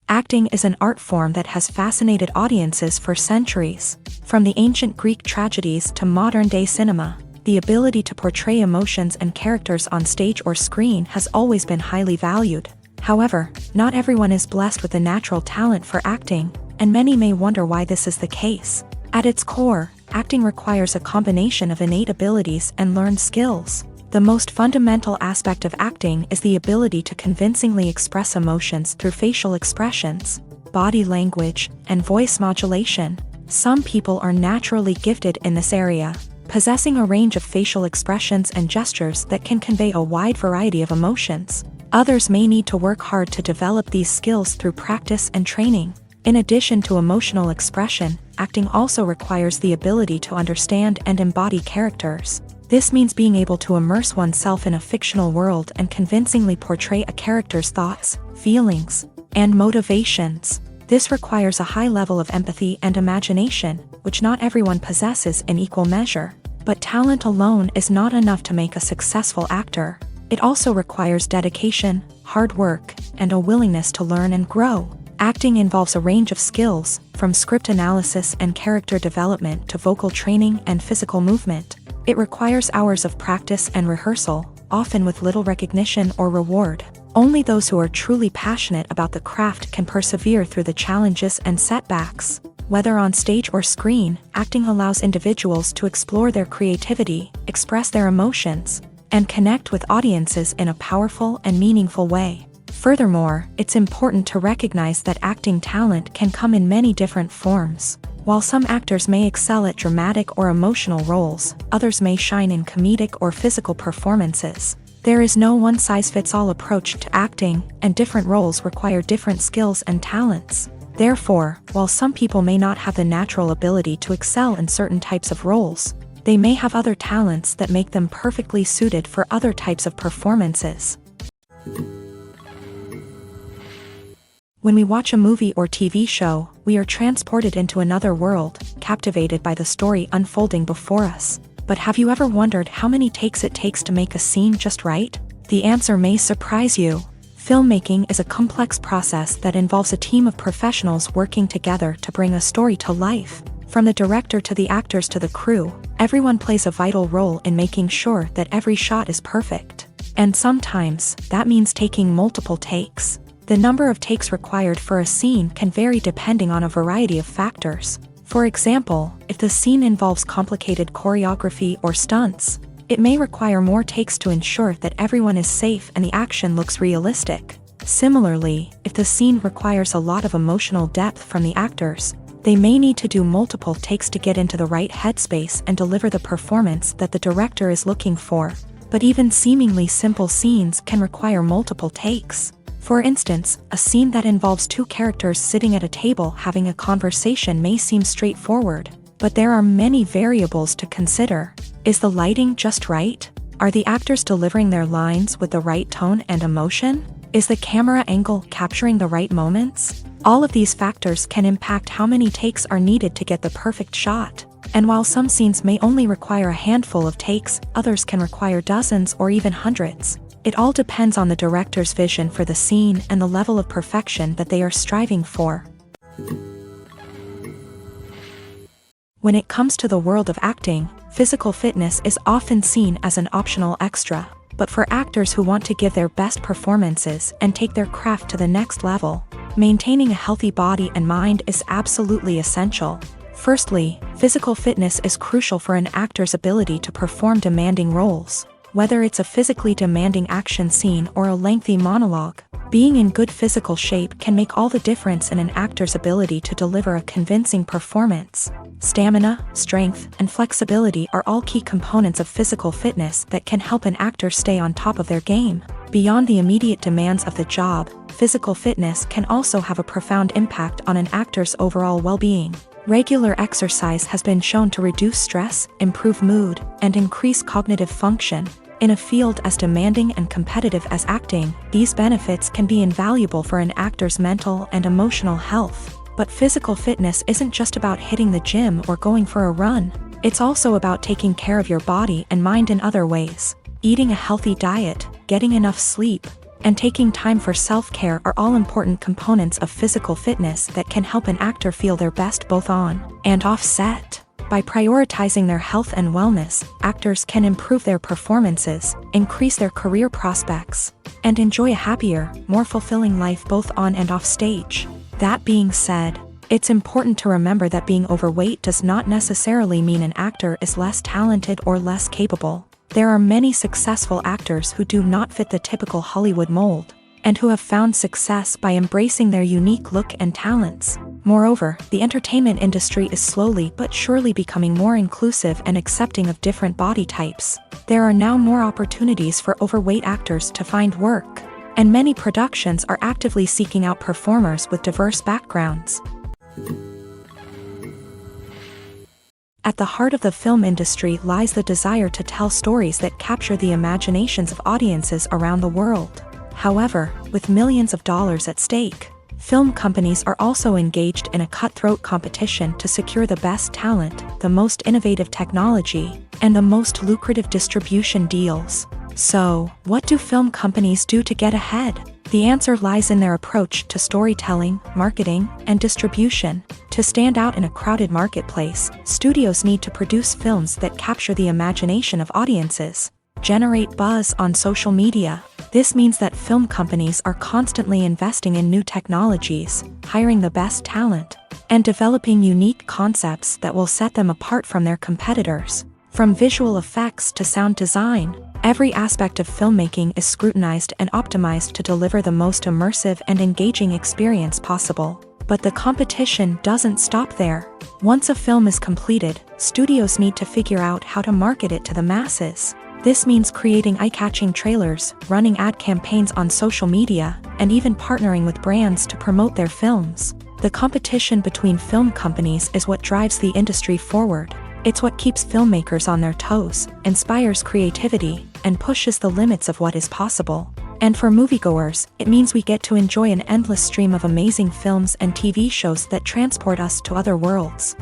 Acting is an art form that has fascinated audiences for centuries. From the ancient Greek tragedies to modern-day cinema, the ability to portray emotions and characters on stage or screen has always been highly valued. However, not everyone is blessed with a natural talent for acting, and many may wonder why this is the case. At its core, acting requires a combination of innate abilities and learned skills. The most fundamental aspect of acting is the ability to convincingly express emotions through facial expressions, body language, and voice modulation. Some people are naturally gifted in this area, possessing a range of facial expressions and gestures that can convey a wide variety of emotions. Others may need to work hard to develop these skills through practice and training. In addition to emotional expression, acting also requires the ability to understand and embody characters. This means being able to immerse oneself in a fictional world and convincingly portray a character's thoughts, feelings, and motivations. This requires a high level of empathy and imagination, which not everyone possesses in equal measure. But talent alone is not enough to make a successful actor. It also requires dedication, hard work, and a willingness to learn and grow. Acting involves a range of skills, from script analysis and character development to vocal training and physical movement. It requires hours of practice and rehearsal, often with little recognition or reward. Only those who are truly passionate about the craft can persevere through the challenges and setbacks. Whether on stage or screen, acting allows individuals to explore their creativity, express their emotions, and connect with audiences in a powerful and meaningful way. Furthermore, it's important to recognize that acting talent can come in many different forms. While some actors may excel at dramatic or emotional roles, others may shine in comedic or physical performances. There is no one-size-fits-all approach to acting, and different roles require different skills and talents. Therefore, while some people may not have the natural ability to excel in certain types of roles, they may have other talents that make them perfectly suited for other types of performances. When we watch a movie or TV show, we are transported into another world, captivated by the story unfolding before us. But have you ever wondered how many takes it takes to make a scene just right? The answer may surprise you. Filmmaking is a complex process that involves a team of professionals working together to bring a story to life. From the director to the actors to the crew, everyone plays a vital role in making sure that every shot is perfect. And sometimes, that means taking multiple takes. The number of takes required for a scene can vary depending on a variety of factors. For example, if the scene involves complicated choreography or stunts, it may require more takes to ensure that everyone is safe and the action looks realistic. Similarly, if the scene requires a lot of emotional depth from the actors, they may need to do multiple takes to get into the right headspace and deliver the performance that the director is looking for. But even seemingly simple scenes can require multiple takes. For instance, a scene that involves two characters sitting at a table having a conversation may seem straightforward, but there are many variables to consider. Is the lighting just right? Are the actors delivering their lines with the right tone and emotion? Is the camera angle capturing the right moments? All of these factors can impact how many takes are needed to get the perfect shot. And while some scenes may only require a handful of takes, others can require dozens or even hundreds. It all depends on the director's vision for the scene and the level of perfection that they are striving for. When it comes to the world of acting, physical fitness is often seen as an optional extra. But for actors who want to give their best performances and take their craft to the next level, maintaining a healthy body and mind is absolutely essential. Firstly, physical fitness is crucial for an actor's ability to perform demanding roles. Whether it's a physically demanding action scene or a lengthy monologue, being in good physical shape can make all the difference in an actor's ability to deliver a convincing performance. Stamina, strength, and flexibility are all key components of physical fitness that can help an actor stay on top of their game. Beyond the immediate demands of the job, physical fitness can also have a profound impact on an actor's overall well-being. Regular exercise has been shown to reduce stress, improve mood, and increase cognitive function. In a field as demanding and competitive as acting, these benefits can be invaluable for an actor's mental and emotional health. But physical fitness isn't just about hitting the gym or going for a run. It's also about taking care of your body and mind in other ways. Eating a healthy diet, getting enough sleep, and taking time for self-care are all important components of physical fitness that can help an actor feel their best both on and off set. By prioritizing their health and wellness, actors can improve their performances, increase their career prospects, and enjoy a happier, more fulfilling life both on and off stage. That being said, it's important to remember that being overweight does not necessarily mean an actor is less talented or less capable. There are many successful actors who do not fit the typical Hollywood mold, and who have found success by embracing their unique look and talents. Moreover, the entertainment industry is slowly but surely becoming more inclusive and accepting of different body types. There are now more opportunities for overweight actors to find work, and many productions are actively seeking out performers with diverse backgrounds. At the heart of the film industry lies the desire to tell stories that capture the imaginations of audiences around the world. However, with millions of dollars at stake, film companies are also engaged in a cutthroat competition to secure the best talent, the most innovative technology, and the most lucrative distribution deals. So, what do film companies do to get ahead? The answer lies in their approach to storytelling, marketing, and distribution. To stand out in a crowded marketplace, studios need to produce films that capture the imagination of audiences, generate buzz on social media. This means that film companies are constantly investing in new technologies, hiring the best talent, and developing unique concepts that will set them apart from their competitors. From visual effects to sound design, every aspect of filmmaking is scrutinized and optimized to deliver the most immersive and engaging experience possible. But the competition doesn't stop there. Once a film is completed, studios need to figure out how to market it to the masses. This means creating eye-catching trailers, running ad campaigns on social media, and even partnering with brands to promote their films. The competition between film companies is what drives the industry forward. It's what keeps filmmakers on their toes, inspires creativity, and pushes the limits of what is possible. And for moviegoers, it means we get to enjoy an endless stream of amazing films and TV shows that transport us to other worlds.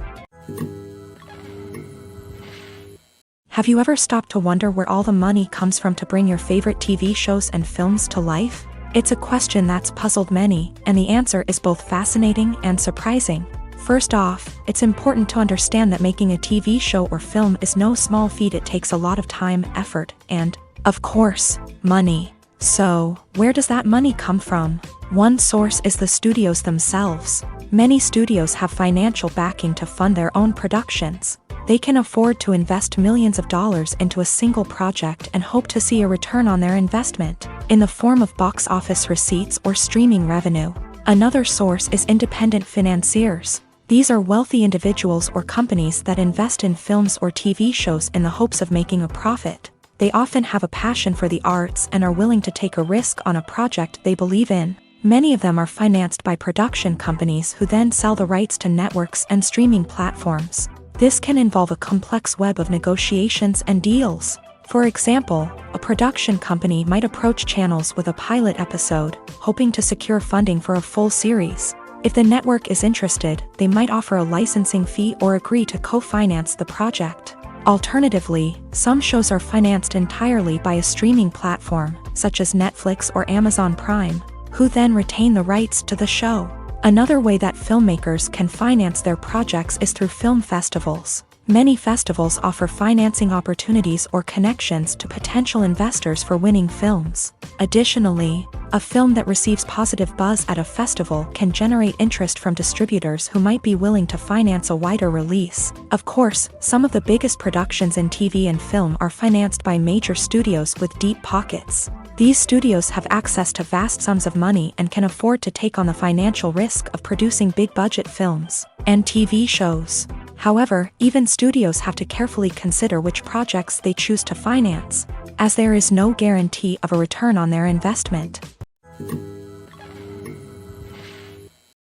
Have you ever stopped to wonder where all the money comes from to bring your favorite TV shows and films to life? It's a question that's puzzled many, and the answer is both fascinating and surprising. First off, it's important to understand that making a TV show or film is no small feat. It takes a lot of time, effort, and, of course, money. So, where does that money come from? One source is the studios themselves. Many studios have financial backing to fund their own productions. They can afford to invest millions of dollars into a single project and hope to see a return on their investment, in the form of box office receipts or streaming revenue. Another source is independent financiers. These are wealthy individuals or companies that invest in films or TV shows in the hopes of making a profit. They often have a passion for the arts and are willing to take a risk on a project they believe in. Many of them are financed by production companies who then sell the rights to networks and streaming platforms. This can involve a complex web of negotiations and deals. For example, a production company might approach channels with a pilot episode, hoping to secure funding for a full series. If the network is interested, they might offer a licensing fee or agree to co-finance the project. Alternatively, some shows are financed entirely by a streaming platform, such as Netflix or Amazon Prime, who then retain the rights to the show. Another way that filmmakers can finance their projects is through film festivals. Many festivals offer financing opportunities or connections to potential investors for winning films. Additionally, a film that receives positive buzz at a festival can generate interest from distributors who might be willing to finance a wider release. Of course, some of the biggest productions in TV and film are financed by major studios with deep pockets. These studios have access to vast sums of money and can afford to take on the financial risk of producing big-budget films and TV shows. However, even studios have to carefully consider which projects they choose to finance, as there is no guarantee of a return on their investment.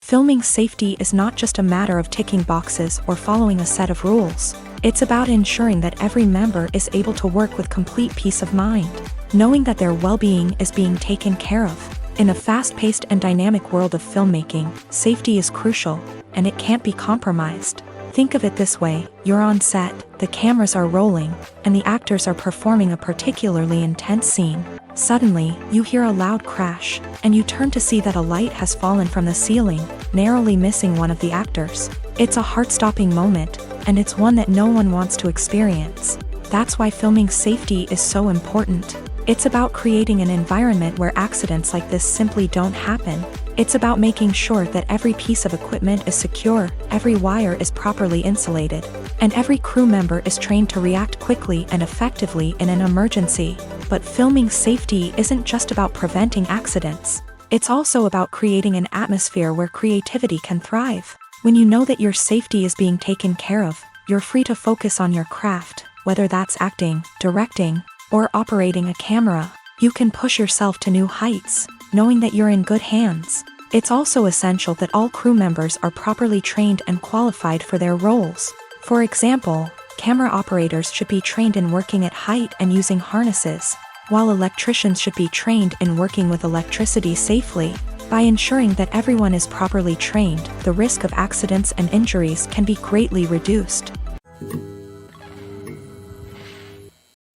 Filming safety is not just a matter of ticking boxes or following a set of rules. It's about ensuring that every member is able to work with complete peace of mind, knowing that their well-being is being taken care of. In a fast-paced and dynamic world of filmmaking, safety is crucial, and it can't be compromised. Think of it this way: you're on set, the cameras are rolling, and the actors are performing a particularly intense scene. Suddenly, you hear a loud crash, and you turn to see that a light has fallen from the ceiling, narrowly missing one of the actors. It's a heart-stopping moment, and it's one that no one wants to experience. That's why filming safety is so important. It's about creating an environment where accidents like this simply don't happen. It's about making sure that every piece of equipment is secure, every wire is properly insulated, and every crew member is trained to react quickly and effectively in an emergency. But filming safety isn't just about preventing accidents. It's also about creating an atmosphere where creativity can thrive. When you know that your safety is being taken care of, you're free to focus on your craft, whether that's acting, directing, or operating a camera. You can push yourself to new heights, knowing that you're in good hands. It's also essential that all crew members are properly trained and qualified for their roles. For example, camera operators should be trained in working at height and using harnesses, while electricians should be trained in working with electricity safely. By ensuring that everyone is properly trained, the risk of accidents and injuries can be greatly reduced.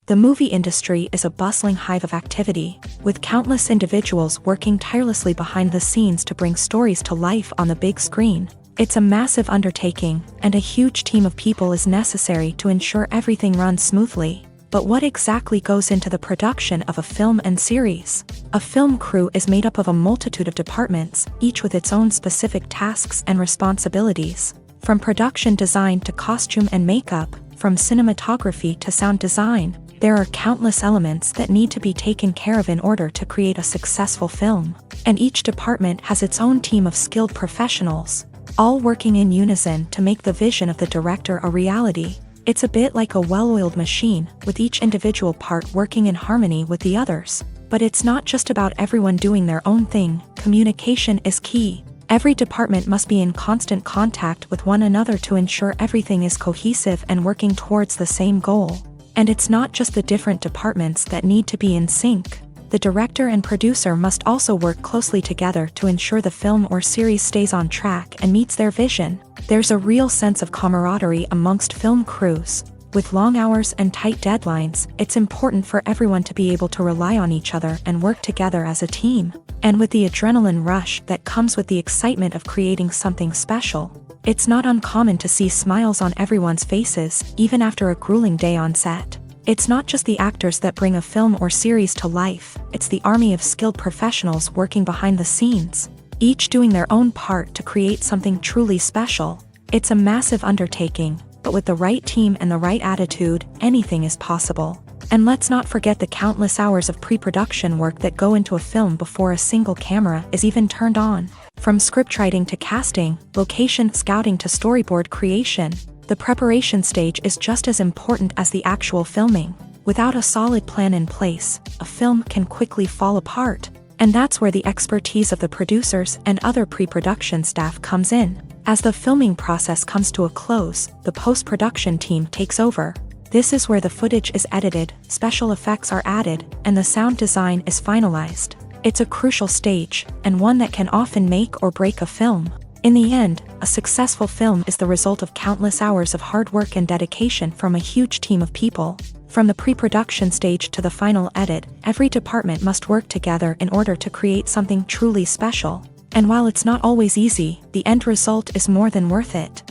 The movie industry is a bustling hive of activity, with countless individuals working tirelessly behind the scenes to bring stories to life on the big screen. It's a massive undertaking, and a huge team of people is necessary to ensure everything runs smoothly. But what exactly goes into the production of a film and series? A film crew is made up of a multitude of departments, each with its own specific tasks and responsibilities. From production design to costume and makeup, from cinematography to sound design, there are countless elements that need to be taken care of in order to create a successful film. And each department has its own team of skilled professionals, all working in unison to make the vision of the director a reality. It's a bit like a well-oiled machine, with each individual part working in harmony with the others. But it's not just about everyone doing their own thing. Communication is key. Every department must be in constant contact with one another to ensure everything is cohesive and working towards the same goal. And it's not just the different departments that need to be in sync. The director and producer must also work closely together to ensure the film or series stays on track and meets their vision. There's a real sense of camaraderie amongst film crews. With long hours and tight deadlines, it's important for everyone to be able to rely on each other and work together as a team. And with the adrenaline rush that comes with the excitement of creating something special, it's not uncommon to see smiles on everyone's faces, even after a grueling day on set. It's not just the actors that bring a film or series to life, it's the army of skilled professionals working behind the scenes, each doing their own part to create something truly special. It's a massive undertaking, but with the right team and the right attitude, anything is possible. And let's not forget the countless hours of pre-production work that go into a film before a single camera is even turned on. From scriptwriting to casting, location scouting to storyboard creation, the preparation stage is just as important as the actual filming. Without a solid plan in place, a film can quickly fall apart. And that's where the expertise of the producers and other pre-production staff comes in. As the filming process comes to a close, the post-production team takes over. This is where the footage is edited, special effects are added, and the sound design is finalized. It's a crucial stage, and one that can often make or break a film. In the end, a successful film is the result of countless hours of hard work and dedication from a huge team of people. From the pre-production stage to the final edit, every department must work together in order to create something truly special. And while it's not always easy, the end result is more than worth it.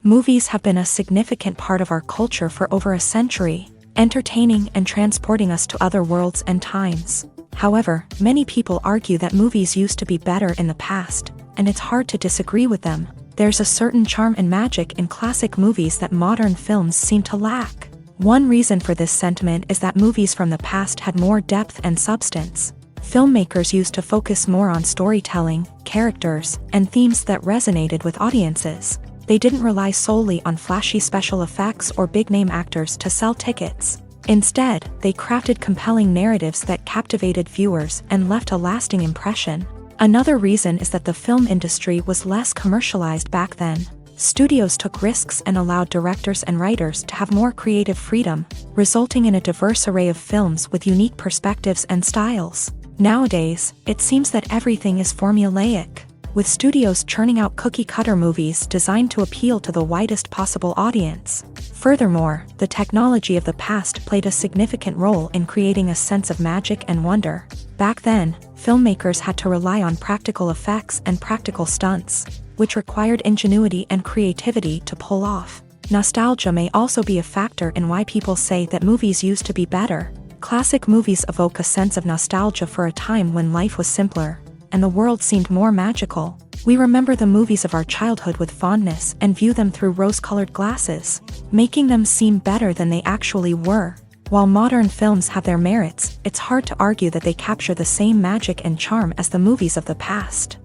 Movies have been a significant part of our culture for over a century, entertaining and transporting us to other worlds and times. However, many people argue that movies used to be better in the past, and it's hard to disagree with them. There's a certain charm and magic in classic movies that modern films seem to lack. One reason for this sentiment is that movies from the past had more depth and substance. Filmmakers used to focus more on storytelling, characters, and themes that resonated with audiences. They didn't rely solely on flashy special effects or big-name actors to sell tickets. Instead, they crafted compelling narratives that captivated viewers and left a lasting impression. Another reason is that the film industry was less commercialized back then. Studios took risks and allowed directors and writers to have more creative freedom, resulting in a diverse array of films with unique perspectives and styles. Nowadays, it seems that everything is formulaic, with studios churning out cookie-cutter movies designed to appeal to the widest possible audience. Furthermore, the technology of the past played a significant role in creating a sense of magic and wonder. Back then, filmmakers had to rely on practical effects and practical stunts, which required ingenuity and creativity to pull off. Nostalgia may also be a factor in why people say that movies used to be better. Classic movies evoke a sense of nostalgia for a time when life was simpler, and the world seemed more magical. We remember the movies of our childhood with fondness and view them through rose-colored glasses, making them seem better than they actually were. While modern films have their merits, it's hard to argue that they capture the same magic and charm as the movies of the past.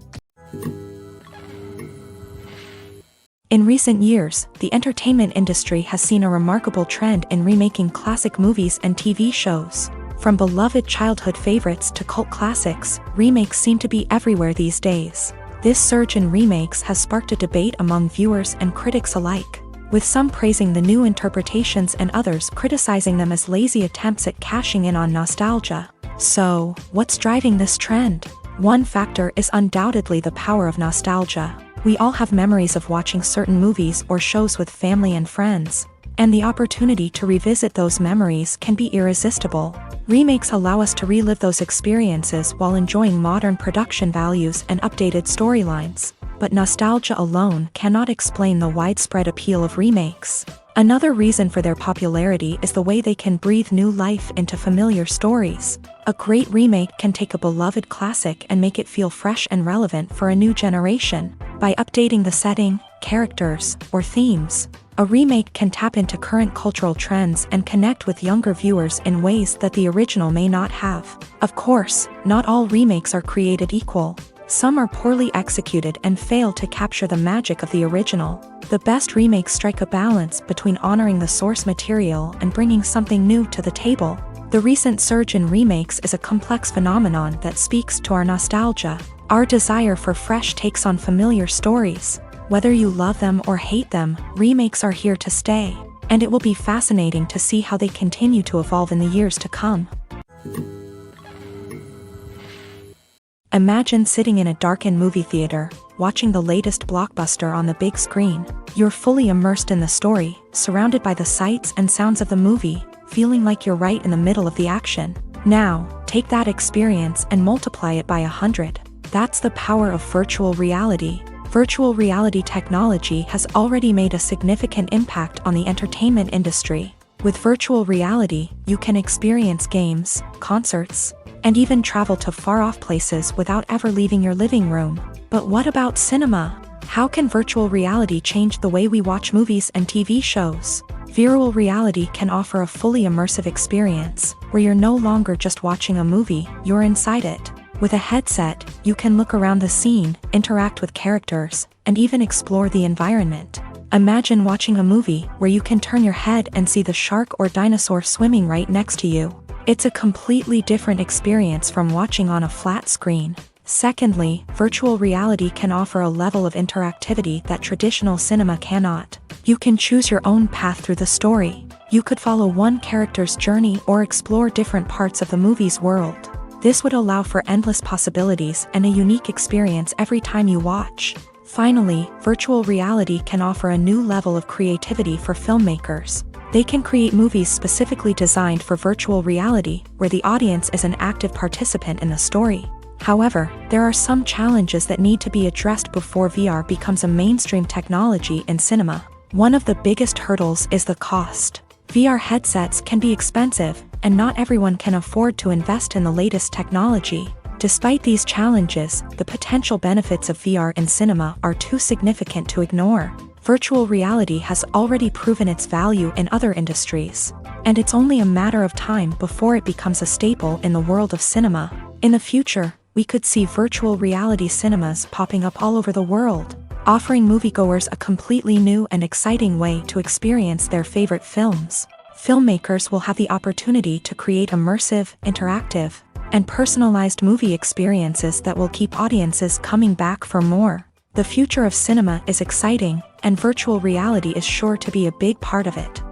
In recent years, the entertainment industry has seen a remarkable trend in remaking classic movies and TV shows. From beloved childhood favorites to cult classics, remakes seem to be everywhere these days. This surge in remakes has sparked a debate among viewers and critics alike, with some praising the new interpretations and others criticizing them as lazy attempts at cashing in on nostalgia. So, what's driving this trend? One factor is undoubtedly the power of nostalgia. We all have memories of watching certain movies or shows with family and friends, and the opportunity to revisit those memories can be irresistible. Remakes allow us to relive those experiences while enjoying modern production values and updated storylines, but nostalgia alone cannot explain the widespread appeal of remakes. Another reason for their popularity is the way they can breathe new life into familiar stories. A great remake can take a beloved classic and make it feel fresh and relevant for a new generation. By updating the setting, characters, or themes, a remake can tap into current cultural trends and connect with younger viewers in ways that the original may not have. Of course, not all remakes are created equal. Some are poorly executed and fail to capture the magic of the original. The best remakes strike a balance between honoring the source material and bringing something new to the table. The recent surge in remakes is a complex phenomenon that speaks to our nostalgia, our desire for fresh takes on familiar stories. Whether you love them or hate them, remakes are here to stay, and it will be fascinating to see how they continue to evolve in the years to come. Imagine sitting in a darkened movie theater, watching the latest blockbuster on the big screen. You're fully immersed in the story, surrounded by the sights and sounds of the movie, feeling like you're right in the middle of the action. Now, take that experience and multiply it by 100. That's the power of virtual reality. Virtual reality technology has already made a significant impact on the entertainment industry. With virtual reality, you can experience games, concerts, and even travel to far-off places without ever leaving your living room. But what about cinema? How can virtual reality change the way we watch movies and TV shows? Virtual reality can offer a fully immersive experience, where you're no longer just watching a movie, you're inside it. With a headset, you can look around the scene, interact with characters, and even explore the environment. Imagine watching a movie where you can turn your head and see the shark or dinosaur swimming right next to you. It's a completely different experience from watching on a flat screen. Secondly, virtual reality can offer a level of interactivity that traditional cinema cannot. You can choose your own path through the story. You could follow one character's journey or explore different parts of the movie's world. This would allow for endless possibilities and a unique experience every time you watch. Finally, virtual reality can offer a new level of creativity for filmmakers. They can create movies specifically designed for virtual reality, where the audience is an active participant in the story. However, there are some challenges that need to be addressed before VR becomes a mainstream technology in cinema. One of the biggest hurdles is the cost. VR headsets can be expensive, and not everyone can afford to invest in the latest technology. Despite these challenges, the potential benefits of VR in cinema are too significant to ignore. Virtual reality has already proven its value in other industries, and it's only a matter of time before it becomes a staple in the world of cinema. In the future, we could see virtual reality cinemas popping up all over the world, offering moviegoers a completely new and exciting way to experience their favorite films. Filmmakers will have the opportunity to create immersive, interactive, and personalized movie experiences that will keep audiences coming back for more. The future of cinema is exciting, and virtual reality is sure to be a big part of it.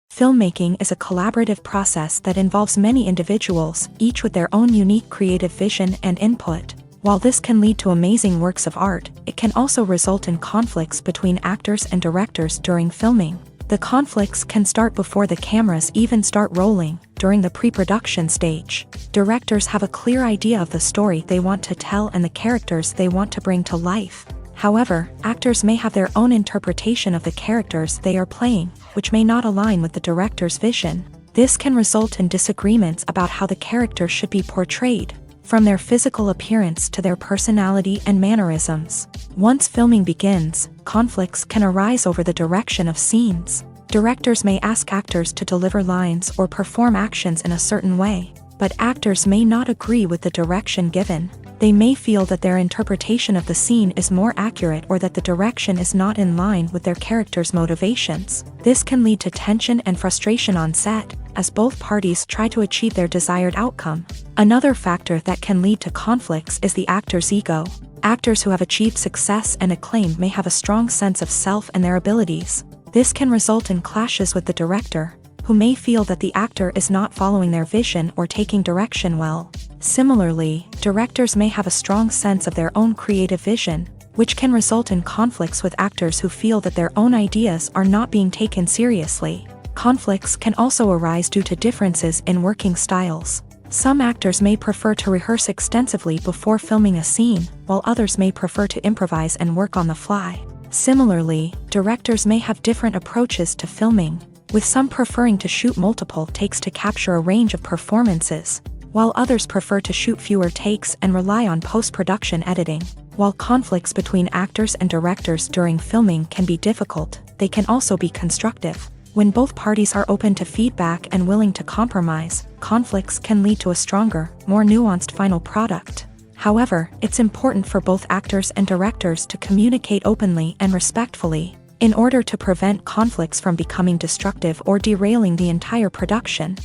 Filmmaking is a collaborative process that involves many individuals, each with their own unique creative vision and input. While this can lead to amazing works of art, it can also result in conflicts between actors and directors during filming. The conflicts can start before the cameras even start rolling, during the pre-production stage. Directors have a clear idea of the story they want to tell and the characters they want to bring to life. However, actors may have their own interpretation of the characters they are playing, which may not align with the director's vision. This can result in disagreements about how the characters should be portrayed, from their physical appearance to their personality and mannerisms. Once filming begins, conflicts can arise over the direction of scenes. Directors may ask actors to deliver lines or perform actions in a certain way. but actors may not agree with the direction given. They may feel that their interpretation of the scene is more accurate or that the direction is not in line with their character's motivations. This can lead to tension and frustration on set, as both parties try to achieve their desired outcome. Another factor that can lead to conflicts is the actor's ego. Actors who have achieved success and acclaim may have a strong sense of self and their abilities. This can result in clashes with the director, who may feel that the actor is not following their vision or taking direction well. Similarly, directors may have a strong sense of their own creative vision, which can result in conflicts with actors who feel that their own ideas are not being taken seriously. Conflicts can also arise due to differences in working styles. Some actors may prefer to rehearse extensively before filming a scene, while others may prefer to improvise and work on the fly. Similarly, directors may have different approaches to filming, with some preferring to shoot multiple takes to capture a range of performances, while others prefer to shoot fewer takes and rely on post-production editing. While conflicts between actors and directors during filming can be difficult, they can also be constructive. When both parties are open to feedback and willing to compromise, conflicts can lead to a stronger, more nuanced final product. However, it's important for both actors and directors to communicate openly and respectfully, in order to prevent conflicts from becoming destructive or derailing the entire production.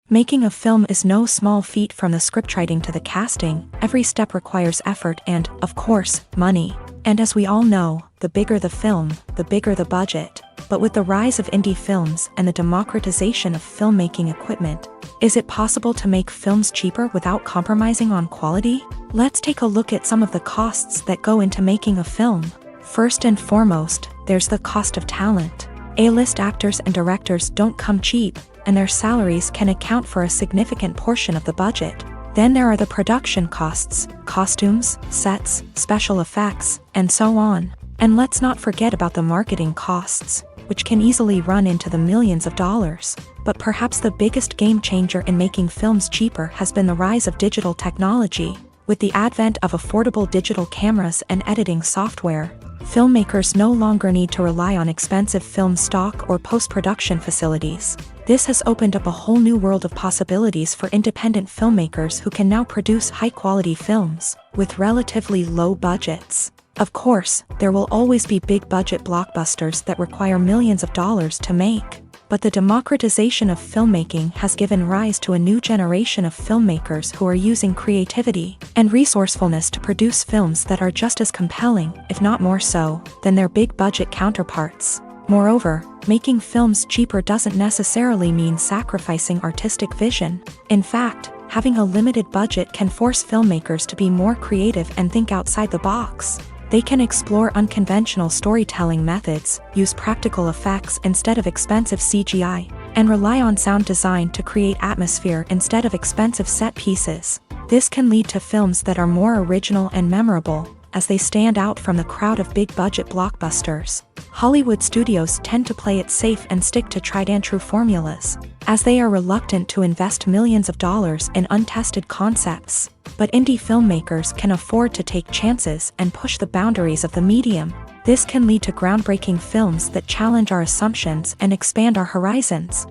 Making a film is no small feat. From the scriptwriting to the casting, every step requires effort and, of course, money. And as we all know, the bigger the film, the bigger the budget. But with the rise of indie films and the democratization of filmmaking equipment, is it possible to make films cheaper without compromising on quality? Let's take a look at some of the costs that go into making a film. First and foremost, there's the cost of talent. A-list actors and directors don't come cheap, and their salaries can account for a significant portion of the budget. Then there are the production costs, costumes, sets, special effects, and so on. And let's not forget about the marketing costs, which can easily run into the millions of dollars. But perhaps the biggest game changer in making films cheaper has been the rise of digital technology. With the advent of affordable digital cameras and editing software, filmmakers no longer need to rely on expensive film stock or post-production facilities. This has opened up a whole new world of possibilities for independent filmmakers who can now produce high-quality films with relatively low budgets. Of course, there will always be big-budget blockbusters that require millions of dollars to make. But the democratization of filmmaking has given rise to a new generation of filmmakers who are using creativity and resourcefulness to produce films that are just as compelling, if not more so, than their big-budget counterparts. Moreover, making films cheaper doesn't necessarily mean sacrificing artistic vision. In fact, having a limited budget can force filmmakers to be more creative and think outside the box. They can explore unconventional storytelling methods, use practical effects instead of expensive CGI, and rely on sound design to create atmosphere instead of expensive set pieces. This can lead to films that are more original and memorable, as they stand out from the crowd of big-budget blockbusters. Hollywood studios tend to play it safe and stick to tried-and-true formulas, as they are reluctant to invest millions of dollars in untested concepts. But indie filmmakers can afford to take chances and push the boundaries of the medium. This can lead to groundbreaking films that challenge our assumptions and expand our horizons.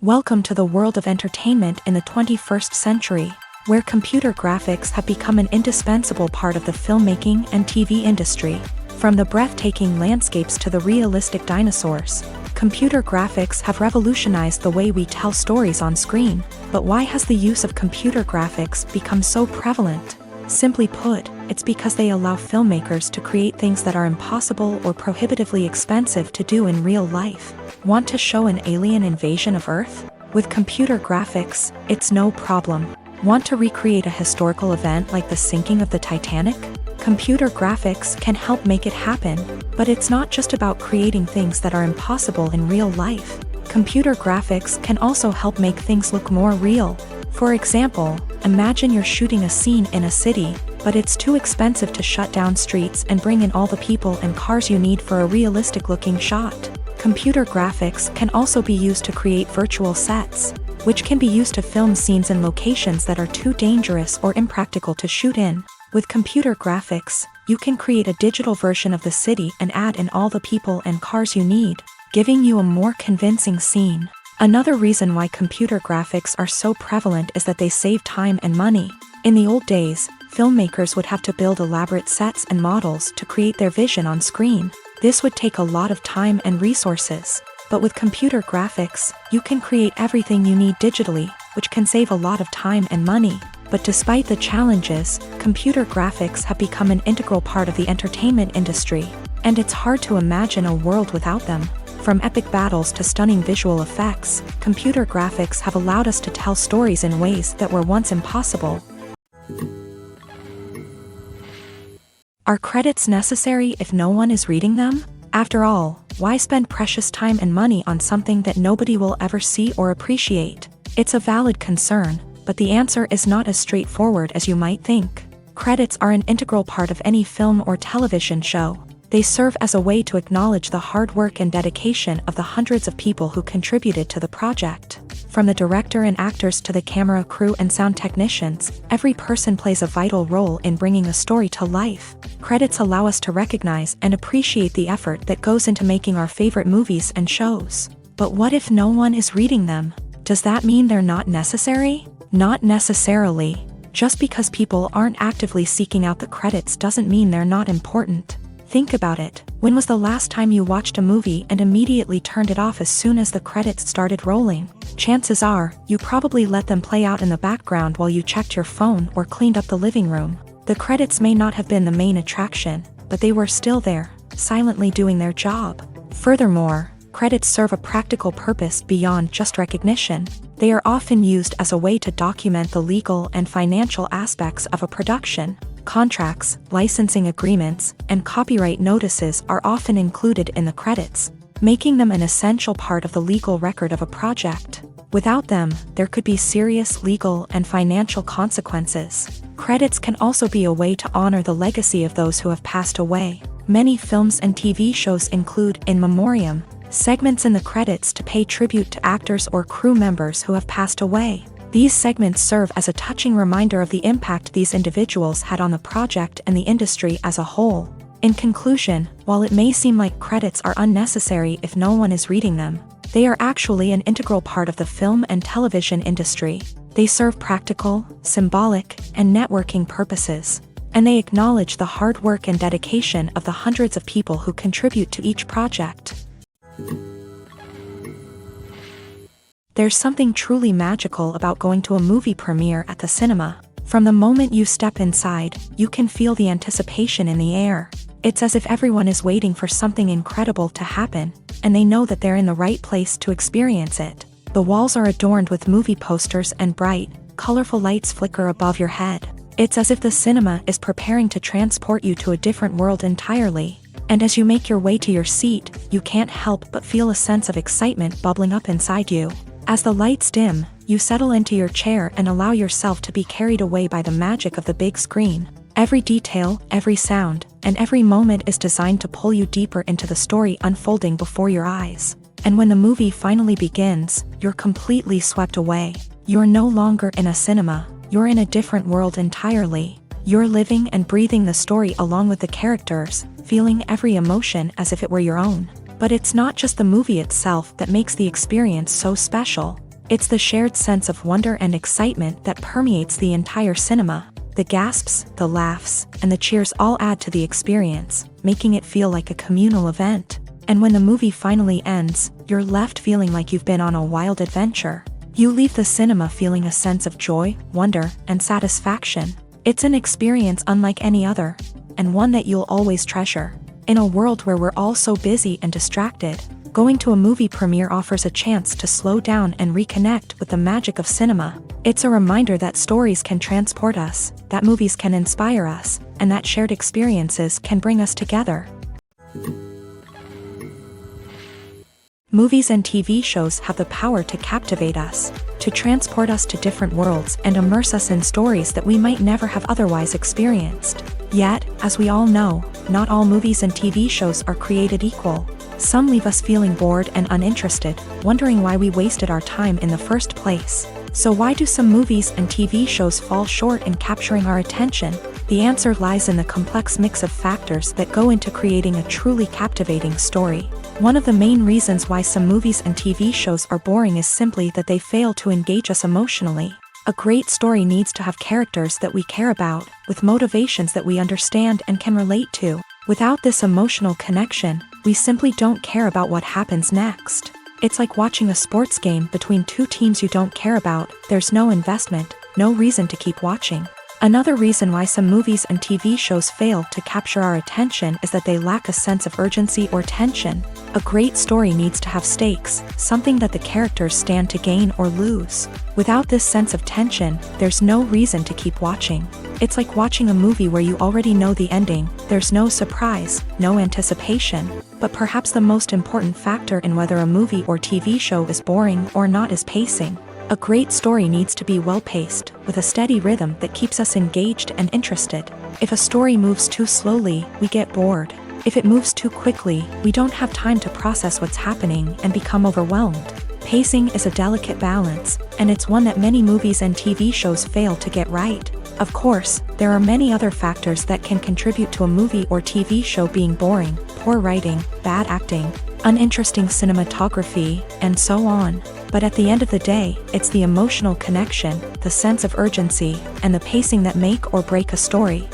Welcome to the world of entertainment in the 21st century, where computer graphics have become an indispensable part of the filmmaking and TV industry. From the breathtaking landscapes to the realistic dinosaurs, computer graphics have revolutionized the way we tell stories on screen. But why has the use of computer graphics become so prevalent? Simply put, it's because they allow filmmakers to create things that are impossible or prohibitively expensive to do in real life. Want to show an alien invasion of Earth? With computer graphics, it's no problem. Want to recreate a historical event like the sinking of the Titanic? Computer graphics can help make it happen, but it's not just about creating things that are impossible in real life. Computer graphics can also help make things look more real. For example, imagine you're shooting a scene in a city, but it's too expensive to shut down streets and bring in all the people and cars you need for a realistic-looking shot. Computer graphics can also be used to create virtual sets, which can be used to film scenes in locations that are too dangerous or impractical to shoot in. With computer graphics, you can create a digital version of the city and add in all the people and cars you need, giving you a more convincing scene. Another reason why computer graphics are so prevalent is that they save time and money. In the old days, filmmakers would have to build elaborate sets and models to create their vision on screen. This would take a lot of time and resources. But with computer graphics, you can create everything you need digitally, which can save a lot of time and money. But despite the challenges, computer graphics have become an integral part of the entertainment industry, and it's hard to imagine a world without them. From epic battles to stunning visual effects, computer graphics have allowed us to tell stories in ways that were once impossible. Are credits necessary if no one is reading them? After all, why spend precious time and money on something that nobody will ever see or appreciate? It's a valid concern, but the answer is not as straightforward as you might think. Credits are an integral part of any film or television show. They serve as a way to acknowledge the hard work and dedication of the hundreds of people who contributed to the project. From the director and actors to the camera crew and sound technicians, every person plays a vital role in bringing a story to life. Credits allow us to recognize and appreciate the effort that goes into making our favorite movies and shows. But what if no one is reading them? Does that mean they're not necessary? Not necessarily. Just because people aren't actively seeking out the credits doesn't mean they're not important. Think about it. When was the last time you watched a movie and immediately turned it off as soon as the credits started rolling? Chances are, you probably let them play out in the background while you checked your phone or cleaned up the living room. The credits may not have been the main attraction, but they were still there, silently doing their job. Furthermore, credits serve a practical purpose beyond just recognition. They are often used as a way to document the legal and financial aspects of a production. Contracts, licensing agreements, and copyright notices are often included in the credits, making them an essential part of the legal record of a project. Without them, there could be serious legal and financial consequences. Credits can also be a way to honor the legacy of those who have passed away. Many films and TV shows include in memoriam segments in the credits to pay tribute to actors or crew members who have passed away. These segments serve as a touching reminder of the impact these individuals had on the project and the industry as a whole. In conclusion, while it may seem like credits are unnecessary if no one is reading them, they are actually an integral part of the film and television industry. They serve practical, symbolic, and networking purposes, and they acknowledge the hard work and dedication of the hundreds of people who contribute to each project. There's something truly magical about going to a movie premiere at the cinema. From the moment you step inside, you can feel the anticipation in the air. It's as if everyone is waiting for something incredible to happen, and they know that they're in the right place to experience it. The walls are adorned with movie posters and bright, colorful lights flicker above your head. It's as if the cinema is preparing to transport you to a different world entirely. And as you make your way to your seat, you can't help but feel a sense of excitement bubbling up inside you. As the lights dim, you settle into your chair and allow yourself to be carried away by the magic of the big screen. Every detail, every sound, and every moment is designed to pull you deeper into the story unfolding before your eyes. And when the movie finally begins, you're completely swept away. You're no longer in a cinema, you're in a different world entirely. You're living and breathing the story along with the characters, feeling every emotion as if it were your own. But it's not just the movie itself that makes the experience so special. It's the shared sense of wonder and excitement that permeates the entire cinema. The gasps, the laughs, and the cheers all add to the experience, making it feel like a communal event. And when the movie finally ends, you're left feeling like you've been on a wild adventure. You leave the cinema feeling a sense of joy, wonder, and satisfaction. It's an experience unlike any other, and one that you'll always treasure. In a world where we're all so busy and distracted, going to a movie premiere offers a chance to slow down and reconnect with the magic of cinema. It's a reminder that stories can transport us, that movies can inspire us, and that shared experiences can bring us together. Movies and TV shows have the power to captivate us, to transport us to different worlds and immerse us in stories that we might never have otherwise experienced. Yet, as we all know, not all movies and TV shows are created equal. Some leave us feeling bored and uninterested, wondering why we wasted our time in the first place. So why do some movies and TV shows fall short in capturing our attention? The answer lies in the complex mix of factors that go into creating a truly captivating story. One of the main reasons why some movies and TV shows are boring is simply that they fail to engage us emotionally. A great story needs to have characters that we care about, with motivations that we understand and can relate to. Without this emotional connection, we simply don't care about what happens next. It's like watching a sports game between two teams you don't care about. There's no investment, no reason to keep watching. Another reason why some movies and TV shows fail to capture our attention is that they lack a sense of urgency or tension. A great story needs to have stakes, something that the characters stand to gain or lose. Without this sense of tension, there's no reason to keep watching. It's like watching a movie where you already know the ending. There's no surprise, no anticipation. But perhaps the most important factor in whether a movie or TV show is boring or not is pacing. A great story needs to be well-paced, with a steady rhythm that keeps us engaged and interested. If a story moves too slowly, we get bored. If it moves too quickly, we don't have time to process what's happening and become overwhelmed. Pacing is a delicate balance, and it's one that many movies and TV shows fail to get right. Of course, there are many other factors that can contribute to a movie or TV show being boring: poor writing, bad acting, uninteresting cinematography, and so on. But at the end of the day, it's the emotional connection, the sense of urgency, and the pacing that make or break a story.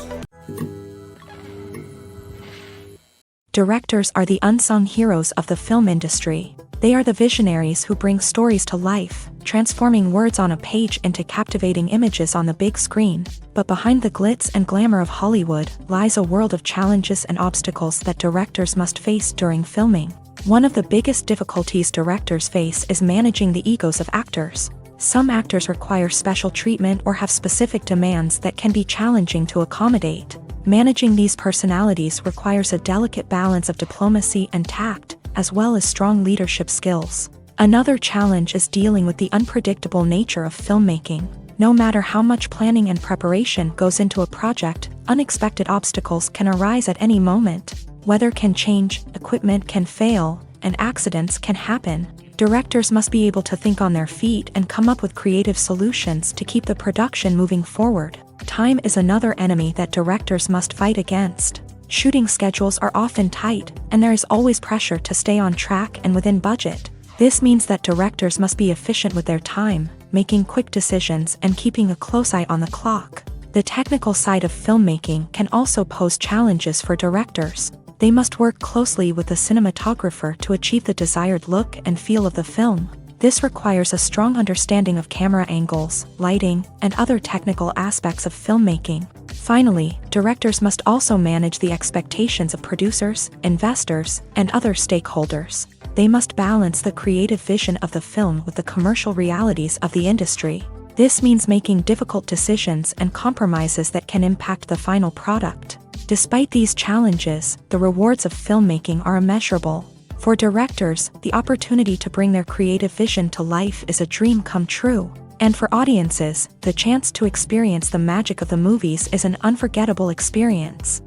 Directors are the unsung heroes of the film industry. They are the visionaries who bring stories to life, transforming words on a page into captivating images on the big screen. But behind the glitz and glamour of Hollywood lies a world of challenges and obstacles that directors must face during filming. One of the biggest difficulties directors face is managing the egos of actors. Some actors require special treatment or have specific demands that can be challenging to accommodate. Managing these personalities requires a delicate balance of diplomacy and tact, as well as strong leadership skills. Another challenge is dealing with the unpredictable nature of filmmaking. No matter how much planning and preparation goes into a project, unexpected obstacles can arise at any moment. Weather can change, equipment can fail, and accidents can happen. Directors must be able to think on their feet and come up with creative solutions to keep the production moving forward. Time is another enemy that directors must fight against. Shooting schedules are often tight, and there is always pressure to stay on track and within budget. This means that directors must be efficient with their time, making quick decisions and keeping a close eye on the clock. The technical side of filmmaking can also pose challenges for directors. They must work closely with the cinematographer to achieve the desired look and feel of the film. This requires a strong understanding of camera angles, lighting, and other technical aspects of filmmaking. Finally, directors must also manage the expectations of producers, investors, and other stakeholders. They must balance the creative vision of the film with the commercial realities of the industry. This means making difficult decisions and compromises that can impact the final product. Despite these challenges, the rewards of filmmaking are immeasurable. For directors, the opportunity to bring their creative vision to life is a dream come true. And for audiences, the chance to experience the magic of the movies is an unforgettable experience.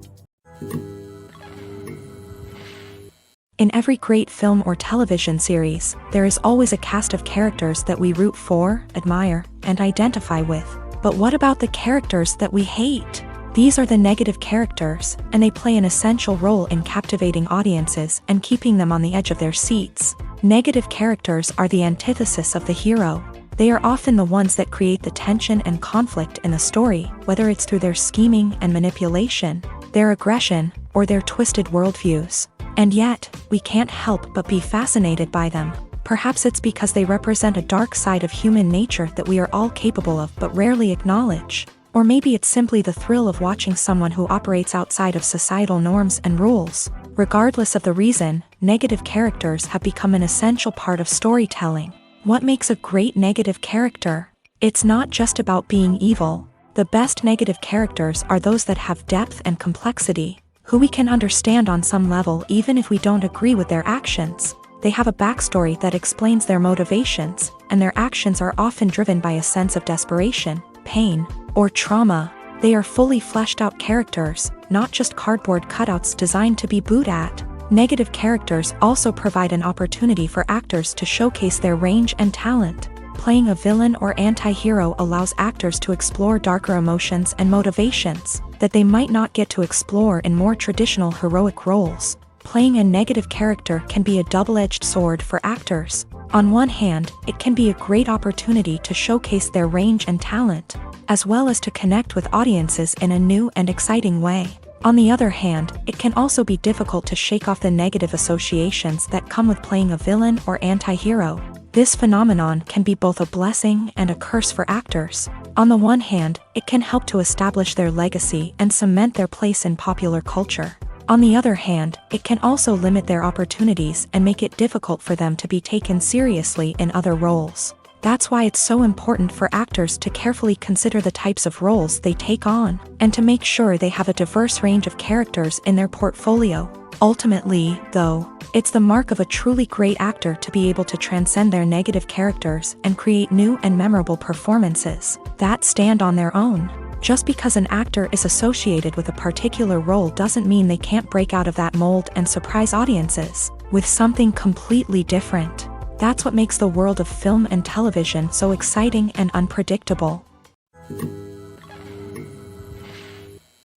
In every great film or television series, there is always a cast of characters that we root for, admire, and identify with. But what about the characters that we hate? These are the negative characters, and they play an essential role in captivating audiences and keeping them on the edge of their seats. Negative characters are the antithesis of the hero. They are often the ones that create the tension and conflict in the story, whether it's through their scheming and manipulation, their aggression, or their twisted worldviews. And yet, we can't help but be fascinated by them. Perhaps it's because they represent a dark side of human nature that we are all capable of but rarely acknowledge. Or maybe it's simply the thrill of watching someone who operates outside of societal norms and rules. Regardless of the reason, negative characters have become an essential part of storytelling. What makes a great negative character? It's not just about being evil. The best negative characters are those that have depth and complexity, who we can understand on some level even if we don't agree with their actions. They have a backstory that explains their motivations, and their actions are often driven by a sense of desperation, pain, or trauma. They are fully fleshed out characters, not just cardboard cutouts designed to be booed at. Negative characters also provide an opportunity for actors to showcase their range and talent. Playing a villain or anti-hero allows actors to explore darker emotions and motivations. that they might not get to explore in more traditional heroic roles. Playing a negative character can be a double-edged sword for actors. On one hand, it can be a great opportunity to showcase their range and talent, as well as to connect with audiences in a new and exciting way. On the other hand, it can also be difficult to shake off the negative associations that come with playing a villain or anti-hero. This phenomenon can be both a blessing and a curse for actors. On the one hand, it can help to establish their legacy and cement their place in popular culture. On the other hand, it can also limit their opportunities and make it difficult for them to be taken seriously in other roles. That's why it's so important for actors to carefully consider the types of roles they take on, and to make sure they have a diverse range of characters in their portfolio. Ultimately, though, it's the mark of a truly great actor to be able to transcend their negative characters and create new and memorable performances that stand on their own. Just because an actor is associated with a particular role doesn't mean they can't break out of that mold and surprise audiences with something completely different. That's what makes the world of film and television so exciting and unpredictable.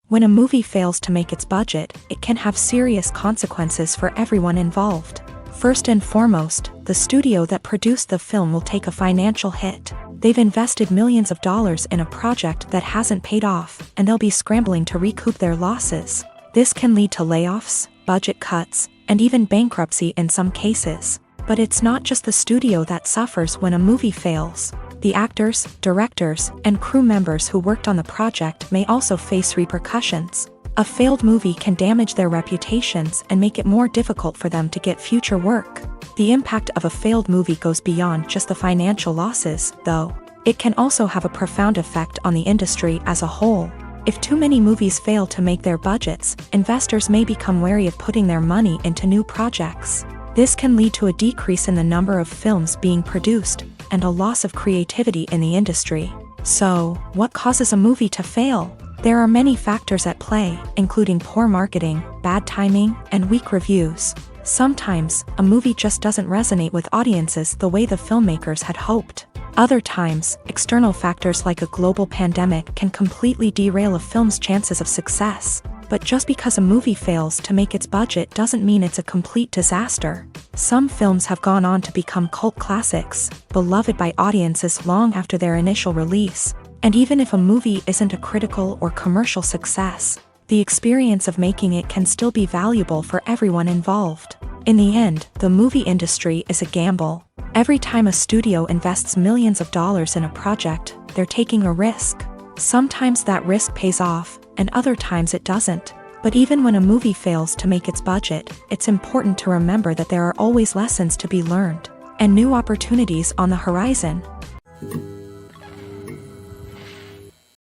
When a movie fails to make its budget, it can have serious consequences for everyone involved. First and foremost, the studio that produced the film will take a financial hit. They've invested millions of dollars in a project that hasn't paid off, and they'll be scrambling to recoup their losses. This can lead to layoffs, budget cuts, and even bankruptcy in some cases. But it's not just the studio that suffers when a movie fails. The actors, directors, and crew members who worked on the project may also face repercussions. A failed movie can damage their reputations and make it more difficult for them to get future work. The impact of a failed movie goes beyond just the financial losses, though. It can also have a profound effect on the industry as a whole. If too many movies fail to make their budgets, investors may become wary of putting their money into new projects. This can lead to a decrease in the number of films being produced, and a loss of creativity in the industry. So, what causes a movie to fail? There are many factors at play, including poor marketing, bad timing, and weak reviews. Sometimes, a movie just doesn't resonate with audiences the way the filmmakers had hoped. Other times, external factors like a global pandemic can completely derail a film's chances of success. But just because a movie fails to make its budget doesn't mean it's a complete disaster. Some films have gone on to become cult classics, beloved by audiences long after their initial release. And even if a movie isn't a critical or commercial success, the experience of making it can still be valuable for everyone involved. In the end, the movie industry is a gamble. Every time a studio invests millions of dollars in a project, they're taking a risk. Sometimes that risk pays off, and other times it doesn't. But even when a movie fails to make its budget, it's important to remember that there are always lessons to be learned, and new opportunities on the horizon.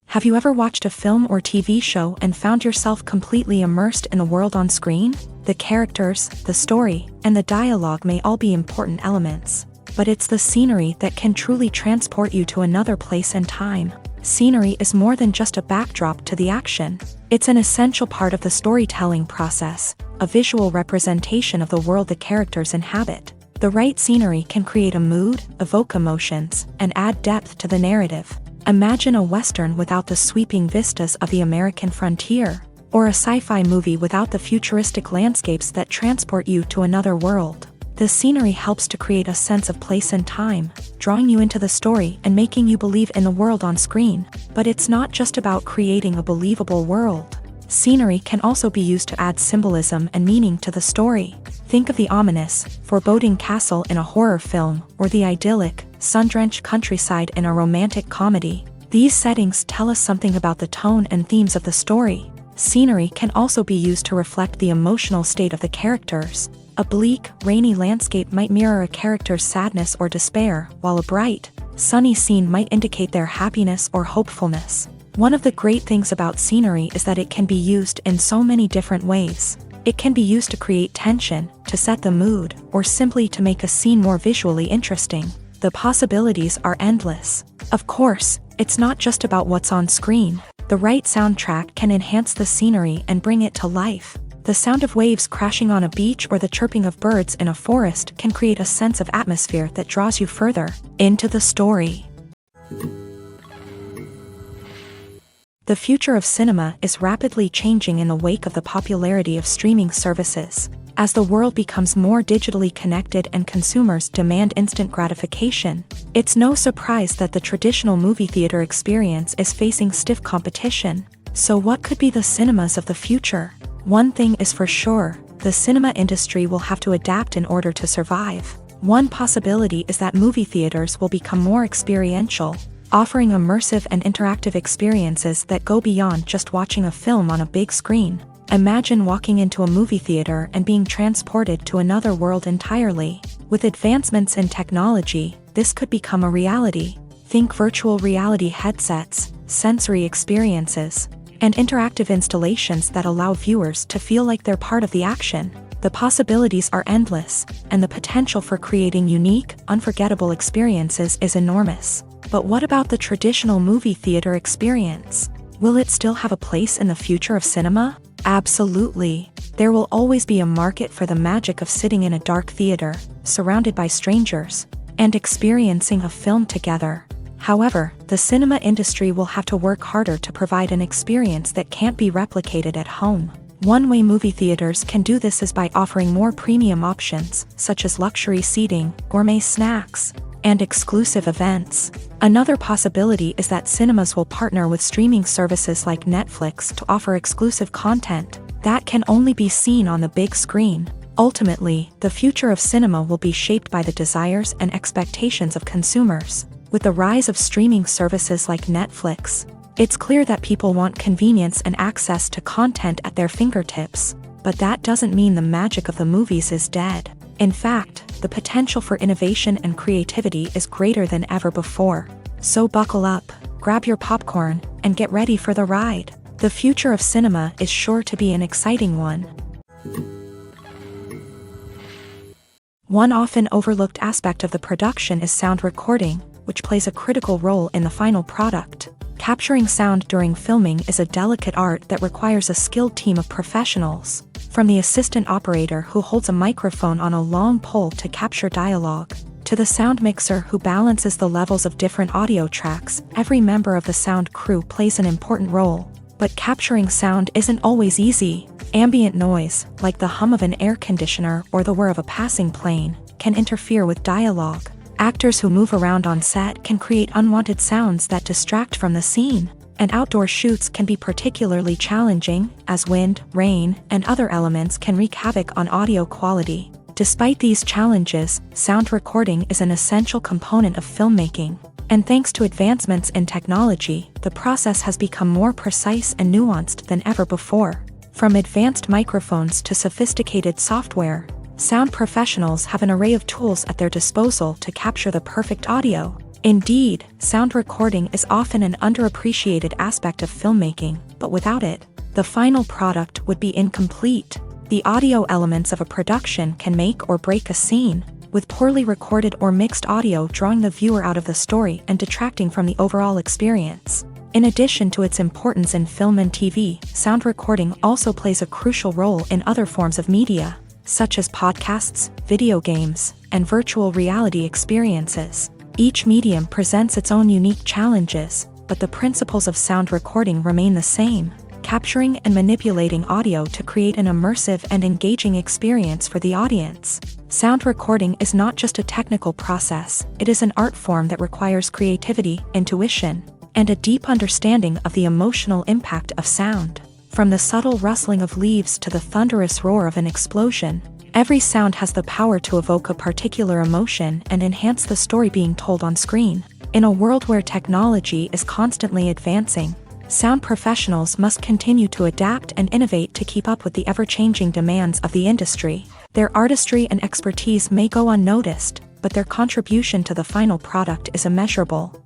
Have you ever watched a film or TV show and found yourself completely immersed in the world on screen? The characters, the story, and the dialogue may all be important elements, but it's the scenery that can truly transport you to another place and time. Scenery is more than just a backdrop to the action. It's an essential part of the storytelling process, a visual representation of the world the characters inhabit. The right scenery can create a mood, evoke emotions, and add depth to the narrative. Imagine a Western without the sweeping vistas of the American frontier, or a sci-fi movie without the futuristic landscapes that transport you to another world. The scenery helps to create a sense of place and time, drawing you into the story and making you believe in the world on screen. But it's not just about creating a believable world. Scenery can also be used to add symbolism and meaning to the story. Think of the ominous, foreboding castle in a horror film, or the idyllic, sun-drenched countryside in a romantic comedy. These settings tell us something about the tone and themes of the story. Scenery can also be used to reflect the emotional state of the characters. A bleak, rainy landscape might mirror a character's sadness or despair, while a bright, sunny scene might indicate their happiness or hopefulness. One of the great things about scenery is that it can be used in so many different ways. It can be used to create tension, to set the mood, or simply to make a scene more visually interesting. The possibilities are endless. Of course, it's not just about what's on screen. The right soundtrack can enhance the scenery and bring it to life. The sound of waves crashing on a beach or the chirping of birds in a forest can create a sense of atmosphere that draws you further into the story. The future of cinema is rapidly changing in the wake of the popularity of streaming services. As the world becomes more digitally connected and consumers demand instant gratification, it's no surprise that the traditional movie theater experience is facing stiff competition. So what could be the cinemas of the future? One thing is for sure, the cinema industry will have to adapt in order to survive. One possibility is that movie theaters will become more experiential, offering immersive and interactive experiences that go beyond just watching a film on a big screen. Imagine walking into a movie theater and being transported to another world entirely. With advancements in technology, this could become a reality. Think virtual reality headsets, sensory experiences, and interactive installations that allow viewers to feel like they're part of the action. The possibilities are endless, and the potential for creating unique, unforgettable experiences is enormous. But what about the traditional movie theater experience? Will it still have a place in the future of cinema? Absolutely. There will always be a market for the magic of sitting in a dark theater, surrounded by strangers, and experiencing a film together. However, the cinema industry will have to work harder to provide an experience that can't be replicated at home. One way movie theaters can do this is by offering more premium options, such as luxury seating, gourmet snacks, and exclusive events. Another possibility is that cinemas will partner with streaming services like Netflix to offer exclusive content that can only be seen on the big screen. Ultimately, the future of cinema will be shaped by the desires and expectations of consumers. With the rise of streaming services like Netflix, it's clear that people want convenience and access to content at their fingertips. But that doesn't mean the magic of the movies is dead. In fact, the potential for innovation and creativity is greater than ever before. So buckle up, grab your popcorn, and get ready for the ride. The future of cinema is sure to be an exciting one. One often overlooked aspect of the production is sound recording, which plays a critical role in the final product. Capturing sound during filming is a delicate art that requires a skilled team of professionals. From the assistant operator who holds a microphone on a long pole to capture dialogue, to the sound mixer who balances the levels of different audio tracks, every member of the sound crew plays an important role. But capturing sound isn't always easy. Ambient noise, like the hum of an air conditioner or the whir of a passing plane, can interfere with dialogue. Actors who move around on set can create unwanted sounds that distract from the scene. And outdoor shoots can be particularly challenging, as wind, rain, and other elements can wreak havoc on audio quality. Despite these challenges, sound recording is an essential component of filmmaking. And thanks to advancements in technology, the process has become more precise and nuanced than ever before. From advanced microphones to sophisticated software, sound professionals have an array of tools at their disposal to capture the perfect audio. Indeed, sound recording is often an underappreciated aspect of filmmaking, but without it, the final product would be incomplete. The audio elements of a production can make or break a scene, with poorly recorded or mixed audio drawing the viewer out of the story and detracting from the overall experience. In addition to its importance in film and TV, sound recording also plays a crucial role in other forms of media, such as podcasts, video games, and virtual reality experiences. Each medium presents its own unique challenges, but the principles of sound recording remain the same, capturing and manipulating audio to create an immersive and engaging experience for the audience. Sound recording is not just a technical process, it is an art form that requires creativity, intuition, and a deep understanding of the emotional impact of sound. From the subtle rustling of leaves to the thunderous roar of an explosion, every sound has the power to evoke a particular emotion and enhance the story being told on screen. In a world where technology is constantly advancing, sound professionals must continue to adapt and innovate to keep up with the ever-changing demands of the industry. Their artistry and expertise may go unnoticed, but their contribution to the final product is immeasurable.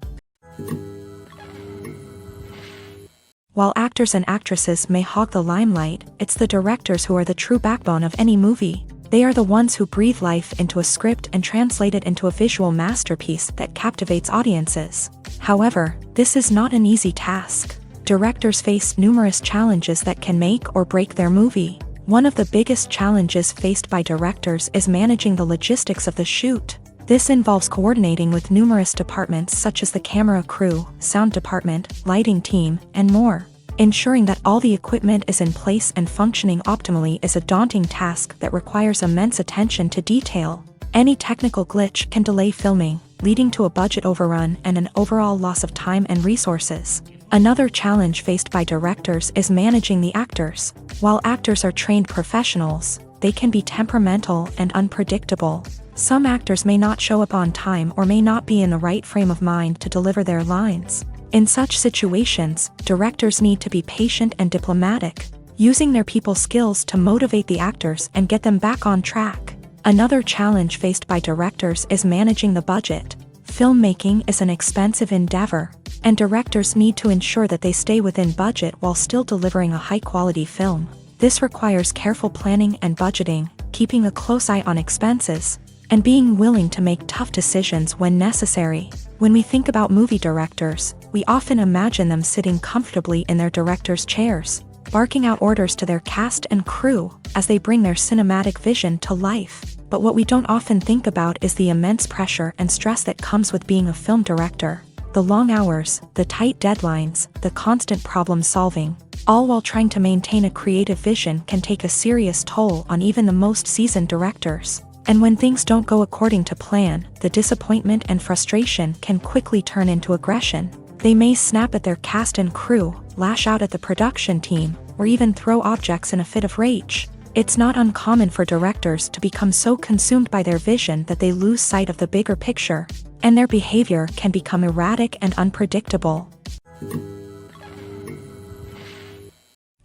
While actors and actresses may hog the limelight, it's the directors who are the true backbone of any movie. They are the ones who breathe life into a script and translate it into a visual masterpiece that captivates audiences. However, this is not an easy task. Directors face numerous challenges that can make or break their movie. One of the biggest challenges faced by directors is managing the logistics of the shoot. This involves coordinating with numerous departments such as the camera crew, sound department, lighting team, and more. Ensuring that all the equipment is in place and functioning optimally is a daunting task that requires immense attention to detail. Any technical glitch can delay filming, leading to a budget overrun and an overall loss of time and resources. Another challenge faced by directors is managing the actors. While actors are trained professionals, they can be temperamental and unpredictable. Some actors may not show up on time or may not be in the right frame of mind to deliver their lines. In such situations, directors need to be patient and diplomatic, using their people skills to motivate the actors and get them back on track. Another challenge faced by directors is managing the budget. Filmmaking is an expensive endeavor, and directors need to ensure that they stay within budget while still delivering a high-quality film. This requires careful planning and budgeting, keeping a close eye on expenses, and being willing to make tough decisions when necessary. When we think about movie directors, we often imagine them sitting comfortably in their director's chairs, barking out orders to their cast and crew as they bring their cinematic vision to life. But what we don't often think about is the immense pressure and stress that comes with being a film director. The long hours, the tight deadlines, the constant problem solving, all while trying to maintain a creative vision can take a serious toll on even the most seasoned directors. And when things don't go according to plan, the disappointment and frustration can quickly turn into aggression. They may snap at their cast and crew, lash out at the production team, or even throw objects in a fit of rage. It's not uncommon for directors to become so consumed by their vision that they lose sight of the bigger picture, and their behavior can become erratic and unpredictable.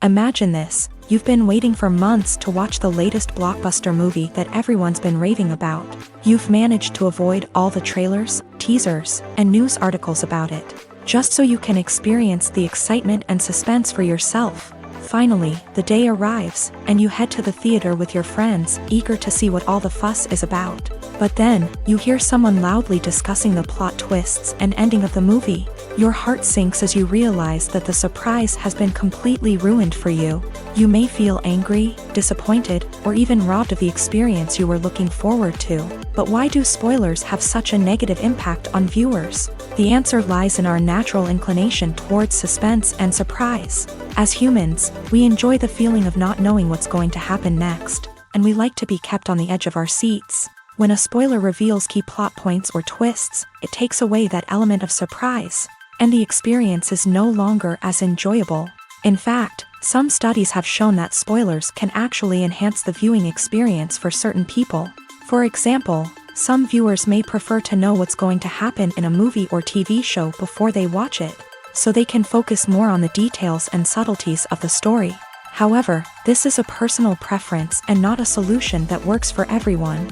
Imagine this: you've been waiting for months to watch the latest blockbuster movie that everyone's been raving about. You've managed to avoid all the trailers, teasers, and news articles about it, just so you can experience the excitement and suspense for yourself. Finally, the day arrives, and you head to the theater with your friends, eager to see what all the fuss is about. But then, you hear someone loudly discussing the plot twists and ending of the movie. Your heart sinks as you realize that the surprise has been completely ruined for you. You may feel angry, disappointed, or even robbed of the experience you were looking forward to. But why do spoilers have such a negative impact on viewers? The answer lies in our natural inclination towards suspense and surprise. As humans, we enjoy the feeling of not knowing what's going to happen next, and we like to be kept on the edge of our seats. When a spoiler reveals key plot points or twists, it takes away that element of surprise, and the experience is no longer as enjoyable. In fact, some studies have shown that spoilers can actually enhance the viewing experience for certain people. For example, some viewers may prefer to know what's going to happen in a movie or TV show before they watch it, so they can focus more on the details and subtleties of the story. However, this is a personal preference and not a solution that works for everyone.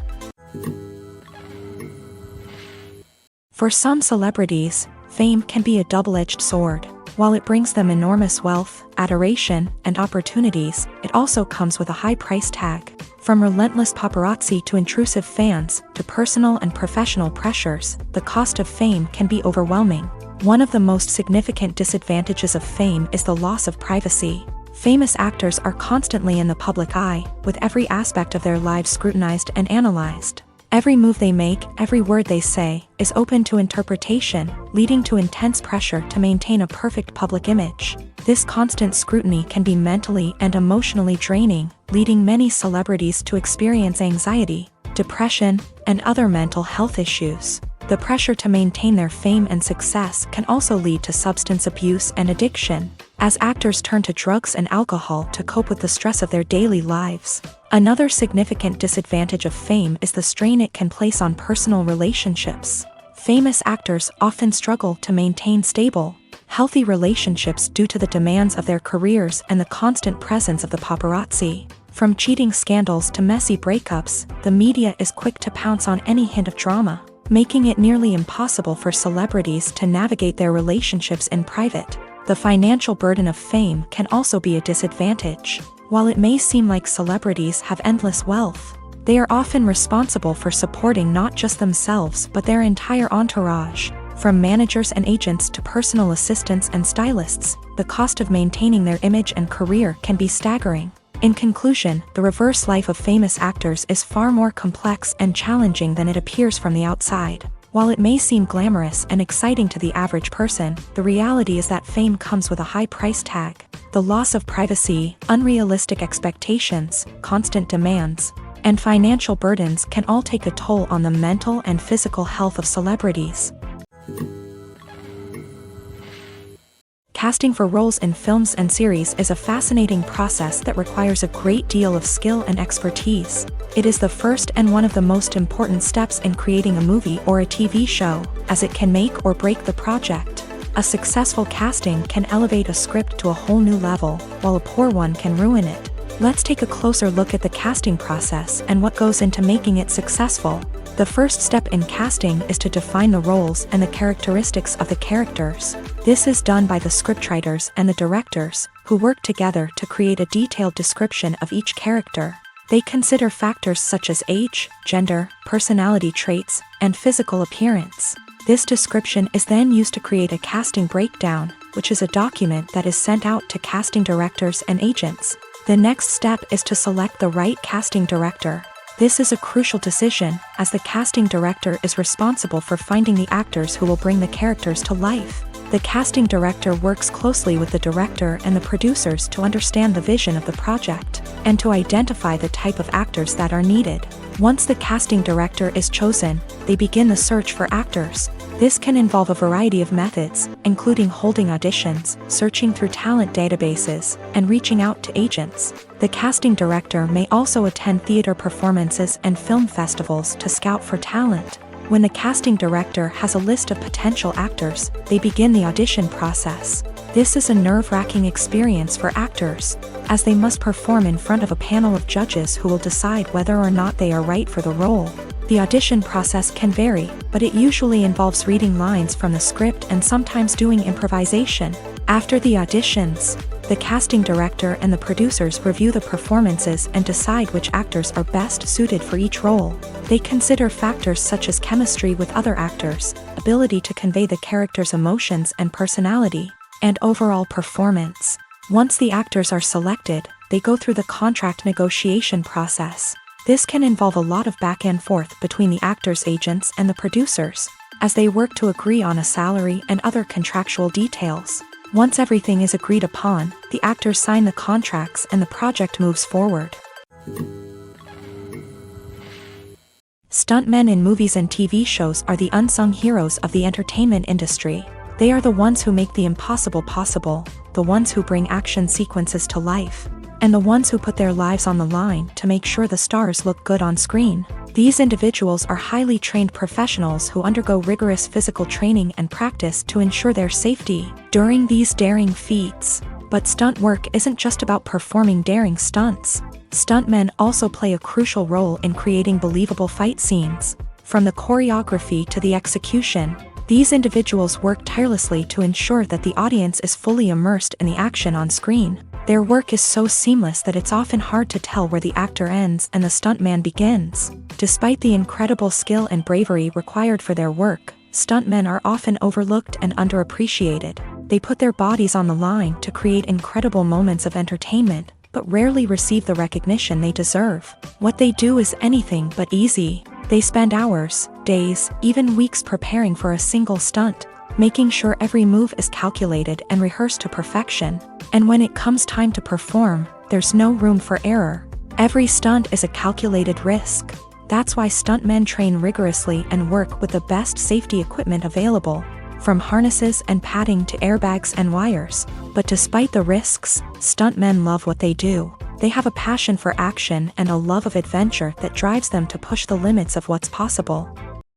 For some celebrities, fame can be a double-edged sword. While it brings them enormous wealth, adoration, and opportunities, it also comes with a high price tag. From relentless paparazzi to intrusive fans, to personal and professional pressures, the cost of fame can be overwhelming. One of the most significant disadvantages of fame is the loss of privacy. Famous actors are constantly in the public eye, with every aspect of their lives scrutinized and analyzed. Every move they make, every word they say, is open to interpretation, leading to intense pressure to maintain a perfect public image. This constant scrutiny can be mentally and emotionally draining, leading many celebrities to experience anxiety, depression, and other mental health issues. The pressure to maintain their fame and success can also lead to substance abuse and addiction, as actors turn to drugs and alcohol to cope with the stress of their daily lives. Another significant disadvantage of fame is the strain it can place on personal relationships. Famous actors often struggle to maintain stable, healthy relationships due to the demands of their careers and the constant presence of the paparazzi. From cheating scandals to messy breakups, the media is quick to pounce on any hint of drama, making it nearly impossible for celebrities to navigate their relationships in private. The financial burden of fame can also be a disadvantage. While it may seem like celebrities have endless wealth, they are often responsible for supporting not just themselves but their entire entourage. From managers and agents to personal assistants and stylists, the cost of maintaining their image and career can be staggering. In conclusion, the reverse life of famous actors is far more complex and challenging than it appears from the outside. While it may seem glamorous and exciting to the average person, the reality is that fame comes with a high price tag. The loss of privacy, unrealistic expectations, constant demands, and financial burdens can all take a toll on the mental and physical health of celebrities. Casting for roles in films and series is a fascinating process that requires a great deal of skill and expertise. It is the first and one of the most important steps in creating a movie or a TV show, as it can make or break the project. A successful casting can elevate a script to a whole new level, while a poor one can ruin it. Let's take a closer look at the casting process and what goes into making it successful. The first step in casting is to define the roles and the characteristics of the characters. This is done by the scriptwriters and the directors, who work together to create a detailed description of each character. They consider factors such as age, gender, personality traits, and physical appearance. This description is then used to create a casting breakdown, which is a document that is sent out to casting directors and agents. The next step is to select the right casting director. This is a crucial decision, as the casting director is responsible for finding the actors who will bring the characters to life. The casting director works closely with the director and the producers to understand the vision of the project, and to identify the type of actors that are needed. Once the casting director is chosen, they begin the search for actors. This can involve a variety of methods, including holding auditions, searching through talent databases, and reaching out to agents. The casting director may also attend theater performances and film festivals to scout for talent. When the casting director has a list of potential actors, they begin the audition process. This is a nerve-wracking experience for actors, as they must perform in front of a panel of judges who will decide whether or not they are right for the role. The audition process can vary, but it usually involves reading lines from the script and sometimes doing improvisation. After the auditions, the casting director and the producers review the performances and decide which actors are best suited for each role. They consider factors such as chemistry with other actors, ability to convey the character's emotions and personality, and overall performance. Once the actors are selected, they go through the contract negotiation process. This can involve a lot of back and forth between the actors' agents and the producers, as they work to agree on a salary and other contractual details. Once everything is agreed upon, the actors sign the contracts and the project moves forward. Stuntmen in movies and TV shows are the unsung heroes of the entertainment industry. They are the ones who make the impossible possible, the ones who bring action sequences to life, and the ones who put their lives on the line to make sure the stars look good on screen. These individuals are highly trained professionals who undergo rigorous physical training and practice to ensure their safety during these daring feats. But stunt work isn't just about performing daring stunts. Stuntmen also play a crucial role in creating believable fight scenes. From the choreography to the execution, these individuals work tirelessly to ensure that the audience is fully immersed in the action on screen. Their work is so seamless that it's often hard to tell where the actor ends and the stuntman begins. Despite the incredible skill and bravery required for their work, stuntmen are often overlooked and underappreciated. They put their bodies on the line to create incredible moments of entertainment, but rarely receive the recognition they deserve. What they do is anything but easy. They spend hours, days, even weeks preparing for a single stunt, making sure every move is calculated and rehearsed to perfection. And when it comes time to perform, there's no room for error. Every stunt is a calculated risk. That's why stuntmen train rigorously and work with the best safety equipment available, from harnesses and padding to airbags and wires. But despite the risks, stuntmen love what they do. They have a passion for action and a love of adventure that drives them to push the limits of what's possible.